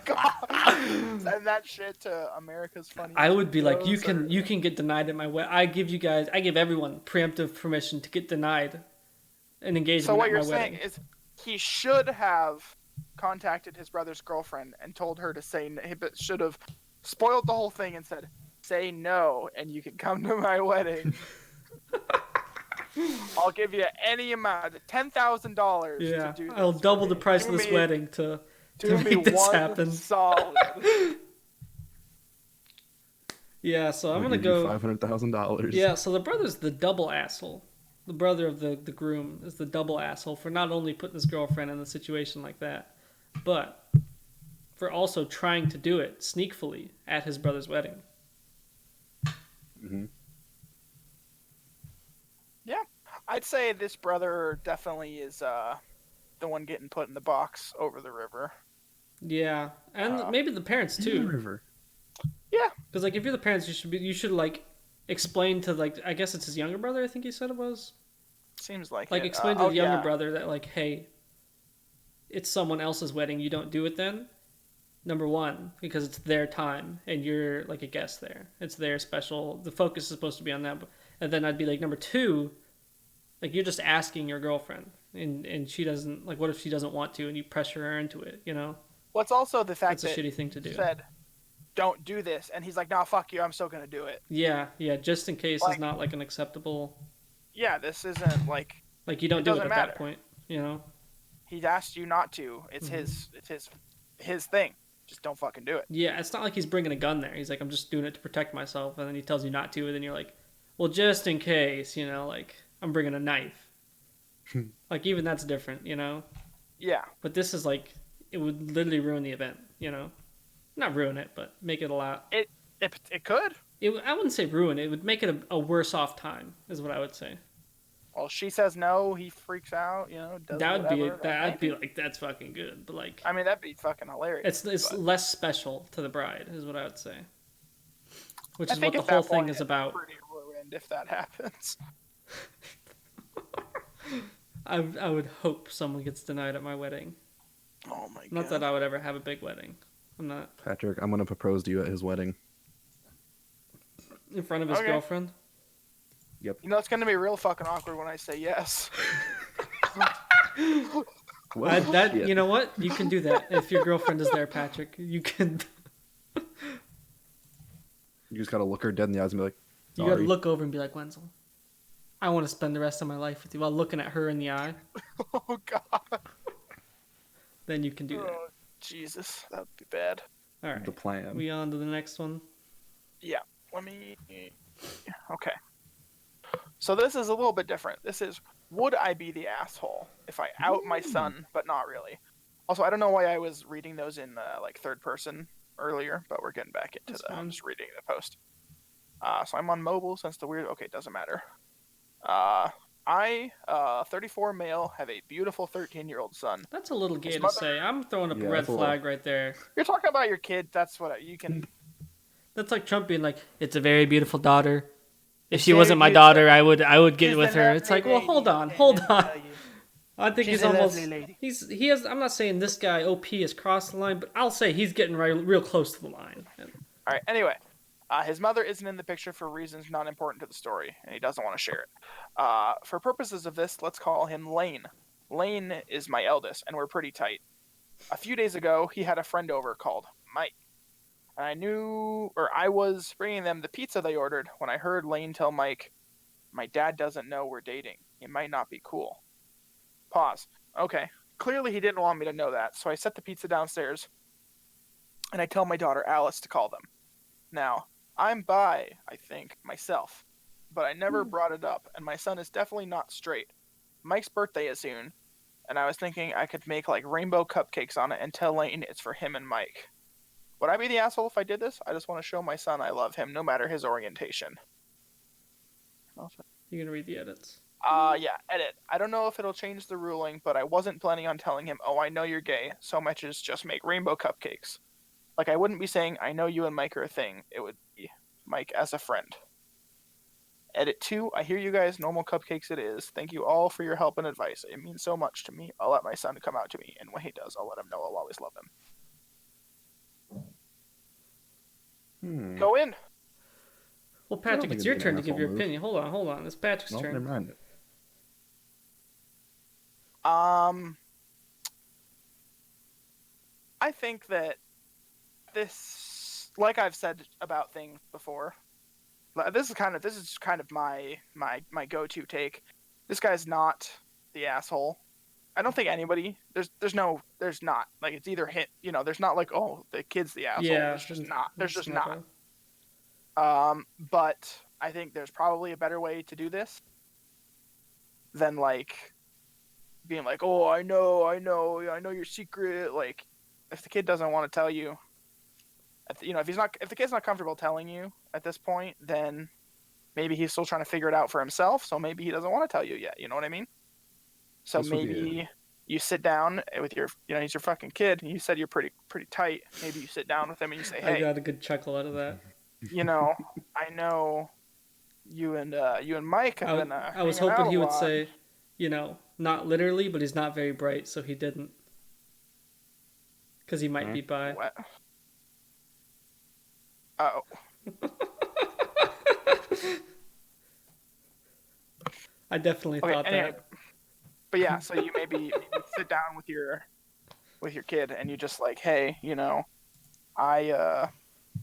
god! Send that shit to America's Funniest. I would be like, you can get denied at my wedding. I give everyone preemptive permission to get denied an engagement. So what at my you're saying wedding. is he should have contacted his brother's girlfriend and told her to say no. He should have spoiled the whole thing and said, "Say no, and you can come to my wedding." I'll give you any amount, $10,000. Yeah, to do this I'll double the price of this wedding to make this happen. Solid. Yeah, so I'm gonna go $500,000. Yeah, so the brother's the double asshole. The brother of the groom is the double asshole for not only putting his girlfriend in a situation like that, but for also trying to do it sneakily at his brother's wedding. Mm-hmm. Yeah, I I'd say this brother definitely is the one getting put in the box over the river. Yeah, and Uh, maybe the parents In the too. river. Yeah, Because like if you're the parents, you should like explain to like I guess it's his younger brother. I think he said it was seems like like it. explain to Oh the younger yeah, brother that like hey, it's someone else's wedding. You don't do it then. Number one, because it's their time and you're like a guest there. It's their special. The focus is supposed to be on them. And then I'd be like number two, like you're just asking your girlfriend and she doesn't like. What if she doesn't want to and you pressure her into it? You know, what's also the fact that's a that shitty thing to you do. said don't do this, and he's like, "Nah, fuck you, I'm still gonna do it." Yeah, yeah. Just in case is Like, not like an acceptable. yeah, this isn't like Like you don't it do it doesn't at that matter. point. You know. He asked you not to. It's Mhm. his thing. Just don't fucking do it. Yeah, it's not like he's bringing a gun there. He's like, I'm just doing it to protect myself, and then he tells you not to, and then you're like, well, just in case, you know, like I'm bringing a knife. Like even that's different, you know. Yeah, But this is like, it would literally ruin the event, you know. Not ruin it, but make it a lot. it could. I wouldn't say ruin it. It would make it a worse off time, is what I would say. Well, she says no. He freaks out. You know, does That would be whatever. that'd be like that's fucking good, but like I mean, that'd be fucking hilarious. it's but less special to the bride, is what I would say. Which I is think what at the whole that thing point is it's about. pretty ruined if that happens. I would hope someone gets denied at my wedding. Oh my god. Not that I would ever have a big wedding. I'm not Patrick, I'm gonna propose to you at his wedding. in front of his Okay. girlfriend. Yep. You know, it's gonna be real fucking awkward when I say yes. Well, shit. You know what? You can do that if your girlfriend is there, Patrick. You can. You just gotta look her dead in the eyes and be like, You sorry. gotta look over and be like, Wenzel, I want to spend the rest of my life with you while looking at her in the eye. Oh god. Then you can do that. Oh, Jesus, that would be bad. All right. The plan. We on to the next one. Yeah. Let me. Okay. So this is a little bit different. This is, would I be the asshole if I out my son, but not really? Also, I don't know why I was reading those in like third person earlier, but we're getting back into That's the. I'm fine. just reading the post. So I'm on mobile since the weird. Okay, doesn't matter. I, 34 male, have a beautiful 13-year-old son. That's a little gay His to mother- say. I'm throwing up Yeah, a red that's a little- flag right there. You're talking about your kid. That's what you can. That's like Trump being like, "It's a very beautiful daughter. If she Very wasn't my beautiful. daughter, I would get She's with a her." It's lovely like, well, lady, hold on. let me tell you. I think She's he's a almost lovely lady. he has. I'm not saying this guy OP has crossed the line, but I'll say he's getting real close to the line. All right. Anyway, his mother isn't in the picture for reasons not important to the story, and he doesn't want to share it. For purposes of this, let's call him Lane. Lane is my eldest, and we're pretty tight. A few days ago, he had a friend over called Mike. And I was bringing them the pizza they ordered when I heard Lane tell Mike, "My dad doesn't know we're dating. It might not be cool." Pause. Okay. Clearly he didn't want me to know that, so I set the pizza downstairs, and I tell my daughter Alice to call them. Now, I'm bi, I think, myself, but I never brought it up, and my son is definitely not straight. Mike's birthday is soon, and I was thinking I could make like rainbow cupcakes on it and tell Lane it's for him and Mike. Would I be the asshole if I did this? I just want to show my son I love him, no matter his orientation. You're gonna read the edits. Yeah, edit. I don't know if it'll change the ruling, but I wasn't planning on telling him, "Oh, I know you're gay," so much as just make rainbow cupcakes. Like, I wouldn't be saying, "I know you and Mike are a thing." It would be Mike as a friend. Edit 2, I hear you guys, normal cupcakes it is. Thank you all for your help and advice. It means so much to me. I'll let my son come out to me, and when he does, I'll let him know I'll always love him. Go in. Well, Patrick, think it's it'd your be an turn to give your asshole move. opinion. Hold on. It's Patrick's No, turn. never mind. I think that this, like I've said about things before, this is kind of my go-to take. This guy's not the asshole. I don't think anybody. There's not like it's either hit. You know, there's not like, oh, the kid's the asshole. Yeah, There's just not. There's it's just not. But I think there's probably a better way to do this than like being like, "Oh, I know your secret." Like, if the kid doesn't want to tell you, if the kid's not comfortable telling you at this point, then maybe he's still trying to figure it out for himself, so maybe he doesn't want to tell you yet. You know what I mean? So This would be maybe you sit down with your, he's your fucking kid. And you said you're pretty tight. Maybe you sit down with him and you say, I hey, got a good chuckle out of that. I know you and Mike have been I was hanging hoping out a he would lot. say, not literally, but he's not very bright, so he didn't. Because he might be bi. What? Oh. I definitely thought that. But yeah, so you maybe sit down with your kid and you just like, hey, I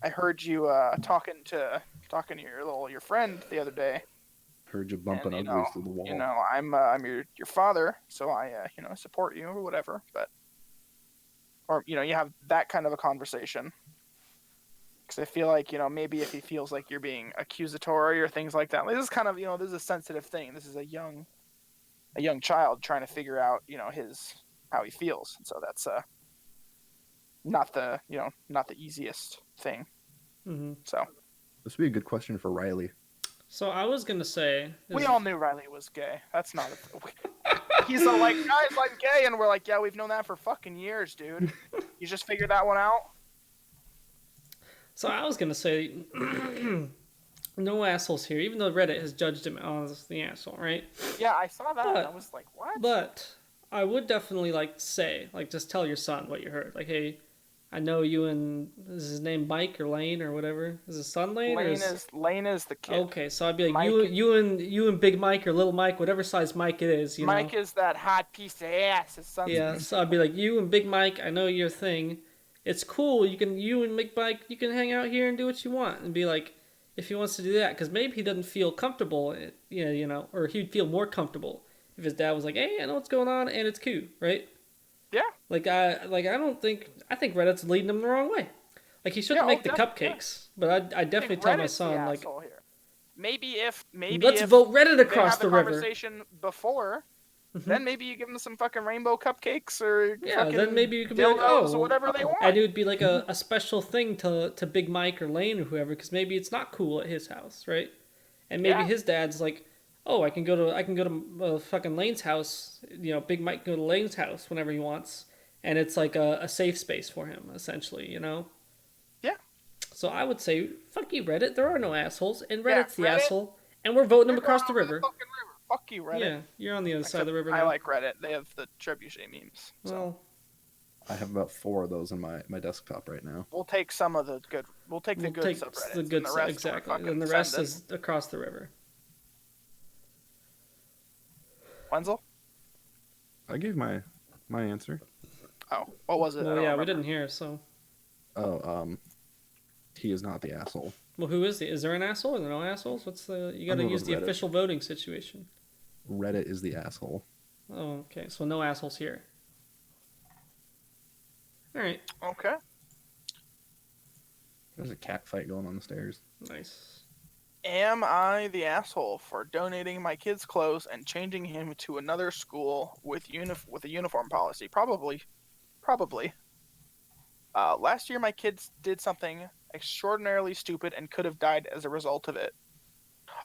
heard you talking to your friend the other day. heard you bumping And, uglies through the wall. I'm your father, so I support you or whatever. Or you have that kind of a conversation. Because I feel like maybe if he feels like you're being accusatory or things like that. Like, this is kind of this is a sensitive thing. This is a young child trying to figure out how he feels. And so that's not the easiest thing. Mm-hmm. So This would be a good question for Riley. So I was gonna say we all knew Riley was gay. That's not he's like, guys, I'm gay, and we're like, yeah, we've known that for fucking years, dude. You just figured that one out. So I was gonna say, no assholes here. Even though Reddit has judged him as the asshole, right? Yeah, I saw that. And I was like, what? But I would definitely just tell your son what you heard. Like, hey, I know you and is his name Mike or Lane or whatever. Is his son Lane? Lane is the kid. Okay, so I'd be like you and Big Mike or Little Mike, whatever size Mike it is. Mike is that hot piece of ass. His son's yeah. So I'd be like, you and Big Mike, I know your thing. It's cool. You and Big Mike, you can hang out here and do what you want, and be like, if he wants to do that, because maybe he doesn't feel comfortable, or he'd feel more comfortable if his dad was like, hey, I know what's going on, and it's cool, right? Yeah. I think Reddit's leading him the wrong way. Like, he shouldn't make the cupcakes, but I definitely tell my son, like, maybe let's vote Reddit across the river. Conversation before, then maybe you give them some fucking rainbow cupcakes or then maybe you could be like, oh, whatever they want. And it would be like a special thing to Big Mike or Lane or whoever, because maybe it's not cool at his house, right? And maybe his dad's like, oh, I can go to fucking Lane's house. Big Mike can go to Lane's house whenever he wants, and it's like a safe space for him, essentially. Yeah. So I would say, fuck you, Reddit. There are no assholes, and Reddit's the asshole, and we're voting him across the river. Fuck you, Reddit. Yeah, you're on the other side of the river now. I like Reddit. They have the trebuchet memes. So. Well, I have about 4 of those on my desktop right now. We'll take some of the good. We'll take the good subreddits. The good, exactly. And the rest is across the river. Wenzel? I gave my answer. Oh, what was it? Well, yeah, we didn't hear, so. Oh, he is not the asshole. Well, who is Is there an asshole? Are there no assholes? You gotta use the official voting situation. Reddit is the asshole. Oh, okay. So no assholes here. Alright. Okay. There's a cat fight going on the stairs. Nice. Am I the asshole for donating my kid's clothes and changing him to another school with a uniform policy? Probably. Last year, my kids did something extraordinarily stupid and could have died as a result of it.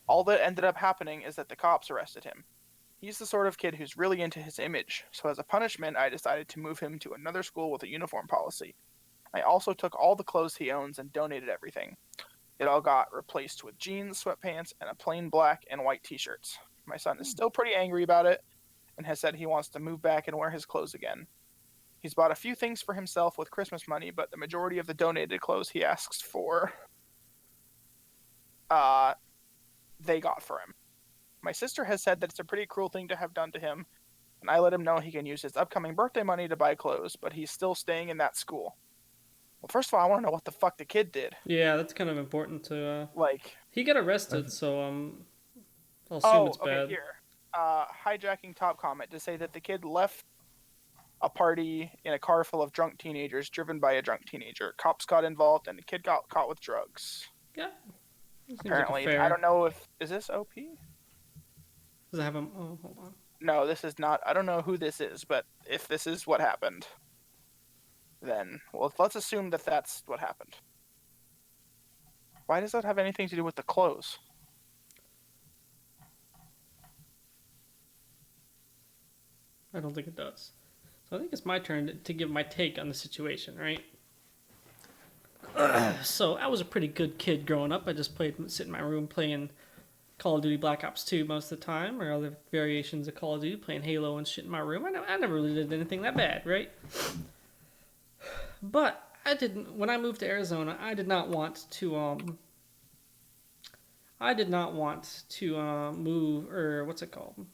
All that ended up happening is that the cops arrested him. He's the sort of kid who's really into his image, so as a punishment, I decided to move him to another school with a uniform policy. I also took all the clothes he owns and donated everything. It all got replaced with jeans, sweatpants, and a plain black and white t-shirts. My son is still pretty angry about it and has said he wants to move back and wear his clothes again. He's bought a few things for himself with Christmas money, but the majority of the donated clothes he asks for, they got for him. My sister has said that it's a pretty cruel thing to have done to him, and I let him know he can use his upcoming birthday money to buy clothes, but he's still staying in that school. Well, first of all, I want to know what the fuck the kid did. Yeah, that's kind of important to, He got arrested, so, I'll assume it's bad. Here. Hijacking top comment to say that the kid left a party in a car full of drunk teenagers driven by a drunk teenager. Cops got involved, and the kid got caught with drugs. Yeah. Apparently, I don't know if... Is this OP? Does it have a... Oh, hold on. No, this is not... I don't know who this is, but if this is what happened, then... Well, let's assume that that's what happened. Why does that have anything to do with the clothes? I don't think it does. So I think it's my turn to give my take on the situation, right? So I was a pretty good kid growing up. I just sit in my room playing Call of Duty Black Ops 2 most of the time, or other variations of Call of Duty, playing Halo and shit in my room. I never really did anything that bad, right? But when I moved to Arizona, I did not want to move, or what's it called?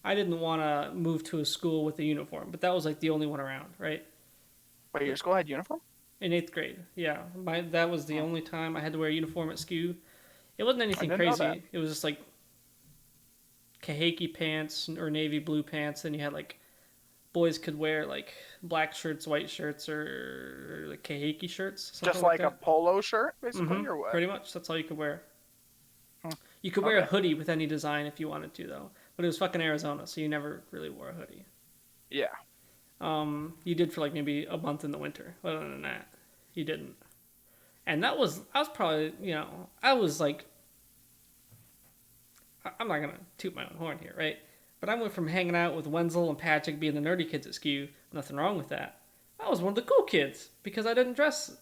I didn't want to move to a school with a uniform, but that was like the only one around, right? Wait, your school had uniform? In 8th grade, yeah. That was the only time I had to wear a uniform at SKU. It wasn't anything crazy. It was just like kahaki pants or navy blue pants. Then you had like boys could wear like black shirts, white shirts, or like kahaki shirts. Just like a polo shirt, basically, or what? Pretty much. That's all you could wear. You could wear a hoodie with any design if you wanted to, though. But it was fucking Arizona, so you never really wore a hoodie. Yeah. You did for like maybe a month in the winter. Other than that, you didn't. And I was probably, I was like, I'm not going to toot my own horn here, right? But I went from hanging out with Wenzel and Patrick being the nerdy kids at SKU, nothing wrong with that. I was one of the cool kids because I didn't dress,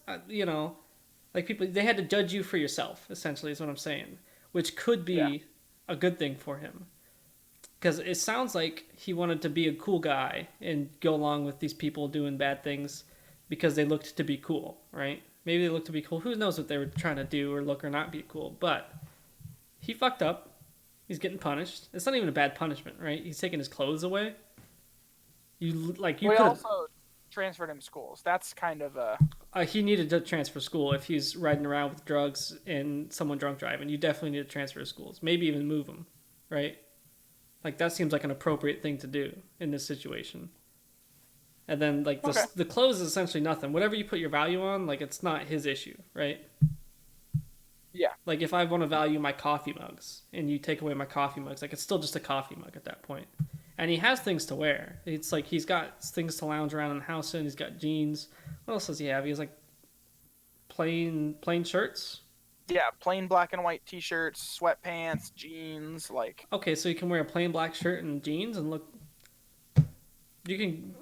like people, they had to judge you for yourself, essentially, is what I'm saying. Which could be a good thing for him. Because it sounds like he wanted to be a cool guy and go along with these people doing bad things because they looked to be cool, right? Maybe they looked to be cool. Who knows what they were trying to do or look or not be cool. But he fucked up. He's getting punished. It's not even a bad punishment, right? He's taking his clothes away. We also transferred him schools. That's kind of a... he needed to transfer school if he's riding around with drugs and someone drunk driving. You definitely need to transfer schools. Maybe even move him, right? Like, that seems like an appropriate thing to do in this situation. And then, like, the clothes is essentially nothing. Whatever you put your value on, like, it's not his issue, right? Yeah. Like, if I want to value my coffee mugs and you take away my coffee mugs, like, it's still just a coffee mug at that point. And he has things to wear. It's like he's got things to lounge around in the house in. He's got jeans. What else does he have? He has, like, plain shirts. Yeah, plain black and white t-shirts, sweatpants, jeans, like... Okay, so you can wear a plain black shirt and jeans and look... You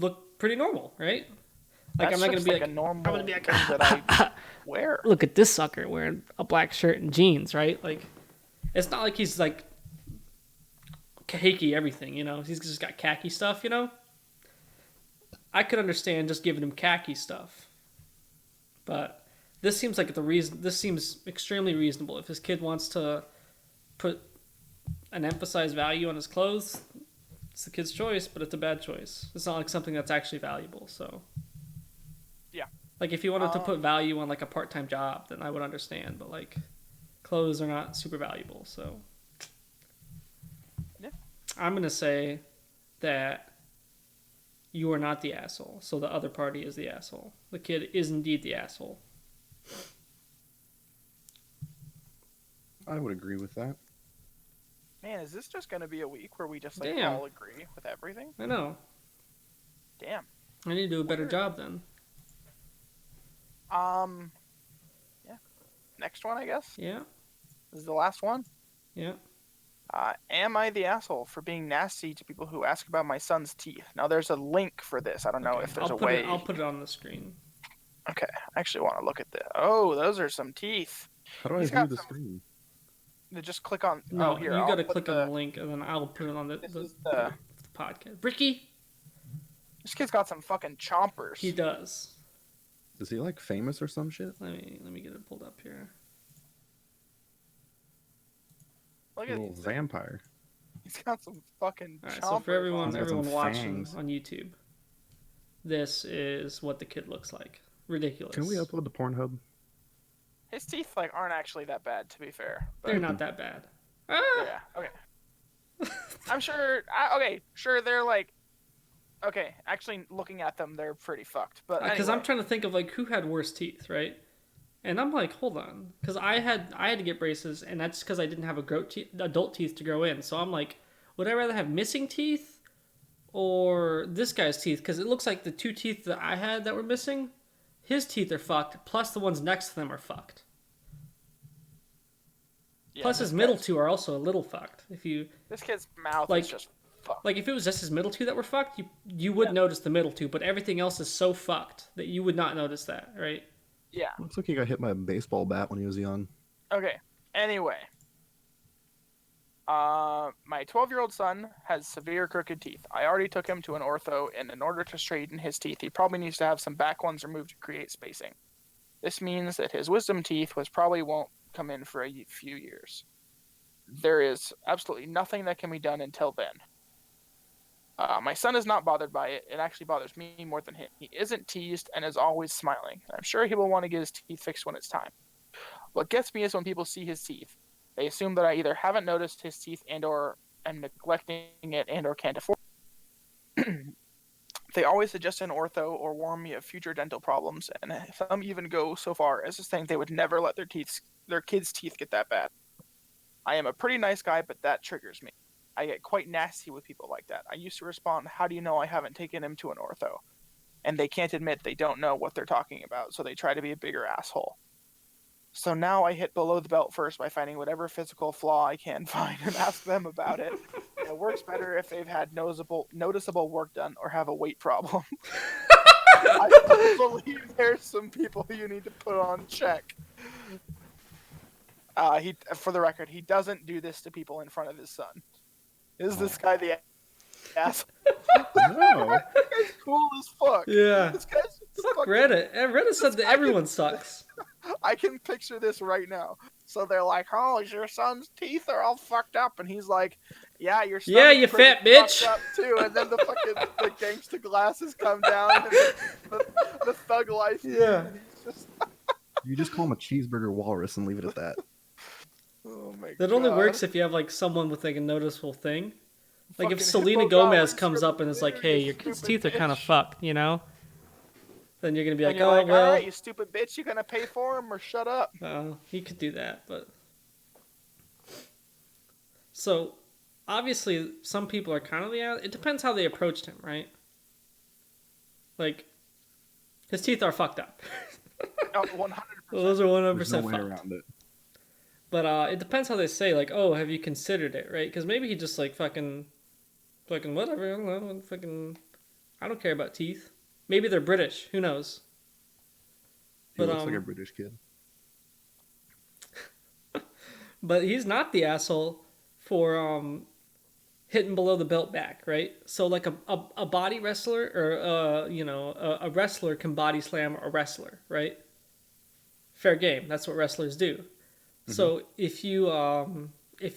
look pretty normal, right? Like, I'm not going to be like... a normal I'm going to be like... that I wear. Look at this sucker wearing a black shirt and jeans, right? Like, it's not like he's, like, kahaki everything, He's just got khaki stuff, I could understand just giving him khaki stuff. But... This seems like this seems extremely reasonable. If his kid wants to put an emphasized value on his clothes, it's the kid's choice, but it's a bad choice. It's not like something that's actually valuable, so. Yeah. Like, if you wanted to put value on, like, a part-time job, then I would understand, but, like, clothes are not super valuable, so. Yeah. I'm going to say that you are not the asshole, so the other party is the asshole. The kid is indeed the asshole. I would agree with that. Man, is this just going to be a week where we just all agree with everything? I know. Damn. I need to do a better job then. Yeah. Next one, I guess? Yeah. This is the last one? Yeah. Am I the asshole for being nasty to people who ask about my son's teeth? Now, there's a link for this. I don't know if there's a way. I'll put it on the screen. Okay. I actually want to look at this. Oh, those are some teeth. How do I view the screen? Just click on... No, here, you got to click on the link, and then I'll put it on the podcast. Ricky? This kid's got some fucking chompers. He does. Is he, like, famous or some shit? Let me get it pulled up here. Look at little vampire. He's got some fucking chompers. So for everyone watching fangs on YouTube, this is what the kid looks like. Ridiculous. Can we upload to Pornhub? His teeth aren't actually that bad, to be fair. They're not that bad. Yeah. Okay. I'm sure. Sure. They're okay. Actually, looking at them, they're pretty fucked. But because anyway. I'm trying to think of who had worse teeth, right? And I'm like, hold on, because I had to get braces, and that's because I didn't have adult teeth to grow in. So I'm like, would I rather have missing teeth or this guy's teeth? Because it looks like the two teeth that I had that were missing, his teeth are fucked. Plus the ones next to them are fucked. Yeah, plus his middle two are also a little fucked. This kid's mouth is just fucked. Like if it was just his middle two that were fucked, you would notice the middle two, but everything else is so fucked that you would not notice that, right? Yeah. Looks like he got hit by a baseball bat when he was young. Okay. Anyway, my 12-year-old son has severe crooked teeth. I already took him to an ortho, and in order to straighten his teeth, he probably needs to have some back ones removed to create spacing. This means that his wisdom teeth probably won't come in for a few years. There is absolutely nothing that can be done until then. My son is not bothered by it. It actually bothers me more than him. He isn't teased and is always smiling. I'm sure he will want to get his teeth fixed when it's time. What gets me is when people see his teeth. They assume that I either haven't noticed his teeth and or am neglecting it and or can't afford it. They always suggest an ortho or warn me of future dental problems, and some even go so far as to think they would never let their kids' teeth get that bad. I am a pretty nice guy, but that triggers me. I get quite nasty with people like that. I used to respond, "How do you know I haven't taken him to an ortho?" And they can't admit they don't know what they're talking about, so they try to be a bigger asshole. So now I hit below the belt first by finding whatever physical flaw I can find and ask them about it. It works better if they've had noticeable work done or have a weight problem. I believe there's some people you need to put on check. For the record, he doesn't do this to people in front of his son. Is this guy the ass? No. This guy's cool as fuck. Yeah. This guy's Fuck Reddit. Reddit said that everyone sucks. I can picture this right now. So they're like, "Oh, your son's teeth are all fucked up," and he's like, "Yeah, your son's Yeah, you pretty fat bitch." fucked up too." And then the gangsta glasses come down, and the thug life. Yeah. You just call him a cheeseburger walrus and leave it at that. Oh my god. That only works if you have like someone with like a noticeable thing. Like if Fucking Selena hippo Gomez goblins comes from up and is like, there, "Hey, you your kid's stupid teeth are kind of bitch." fucked," you know? Then you're gonna be And like, you're "Oh like, well." "All right, you stupid bitch, you gonna pay for him or shut up?" He could do that, but so obviously some people are kind of it depends how they approached him, right? Like his teeth are fucked up. Oh, 100%. Those are 100% There's no way fucked. around it. But it depends how they say, like, "Oh, have you considered it?" Right? Because maybe he just like fucking whatever. I don't know, I don't care about teeth. Maybe they're British. Who knows? He looks like a British kid. But he's not the asshole for hitting below the belt back, right? So like a body wrestler or a wrestler can body slam a wrestler, right? Fair game. That's what wrestlers do. Mm-hmm. So if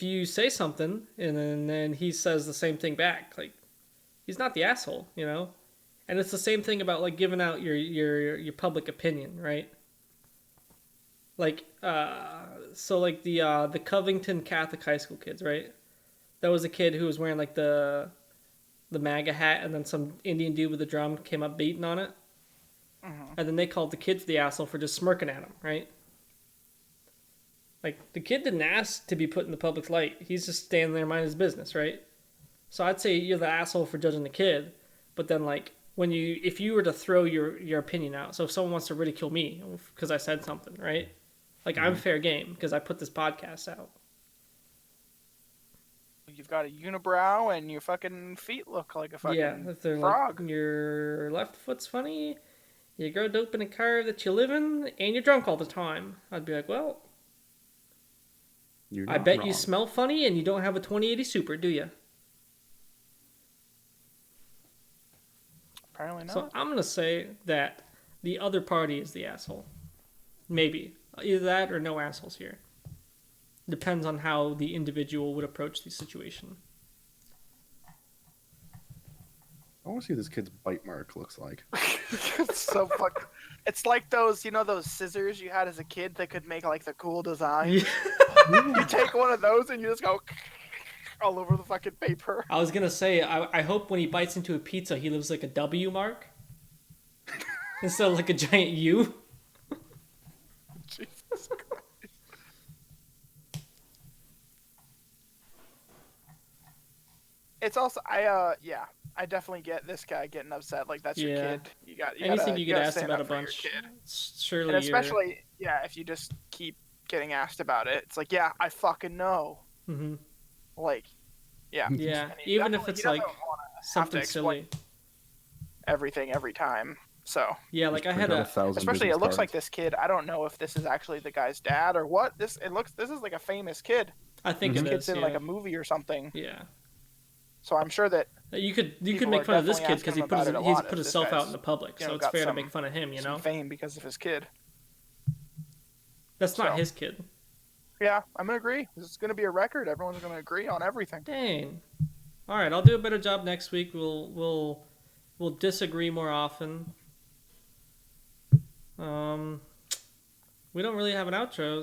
you say something and then he says the same thing back, like he's not the asshole, you know? And it's the same thing about like giving out your public opinion, right? Like so like the Covington Catholic high school kids, right? That was a kid who was wearing like the MAGA hat, and then some Indian dude with a drum came up beating on it. Mm-hmm. And then they called the kid the asshole for just smirking at him, right? Like the kid didn't ask to be put in the public light. He's just standing there minding his business, right? So I'd say you're the asshole for judging the kid, but then like if you were to throw your opinion out, so if someone wants to ridicule me because I said something, right? Like I'm fair game because I put this podcast out. You've got a unibrow and your fucking feet look like a fucking if they're frog. Like, your left foot's funny, you grow dope in a car that you live in, and you're drunk all the time. I'd be like, well, I bet wrong. You smell funny and you don't have a 2080 Super, do you? Apparently not. So I'm going to say that the other party is the asshole. Maybe. Either that or no assholes here. Depends on how the individual would approach the situation. I want to see what this kid's bite mark looks like. It's so fucking... It's like those scissors you had as a kid that could make like the cool designs. Yeah. You take one of those and you just go all over the fucking paper. I was gonna say, I hope when he bites into a pizza, he leaves like a W mark instead of like a giant U. Jesus Christ. It's also I definitely get this guy getting upset. Like that's your kid. You anything you get asked about a bunch. Surely, and especially if you just keep getting asked about it, it's like I fucking know. Mm-hmm. Like Yeah. Yeah, And he even if definitely, he it's doesn't like want to have to something explain silly. everything every time. So, Yeah, Just like I print had out a 1,000 especially business it looks like cards. this kid. I don't know if this is actually the guy's dad or what. This is like a famous kid. I Like think this it kid's is, in like yeah. a movie or something. Yeah. So I'm sure that You could people are make fun of this definitely kid asking because him about it a he's lot. put If this himself out in guy's the public, so it's got fair to make fun of him, some fame because of his kid. That's not So his kid. yeah, I'm gonna agree. This is gonna be a record. Everyone's gonna agree on everything. Dang. All right, I'll do a better job next week. We'll disagree more often. Um we don't really have an outro.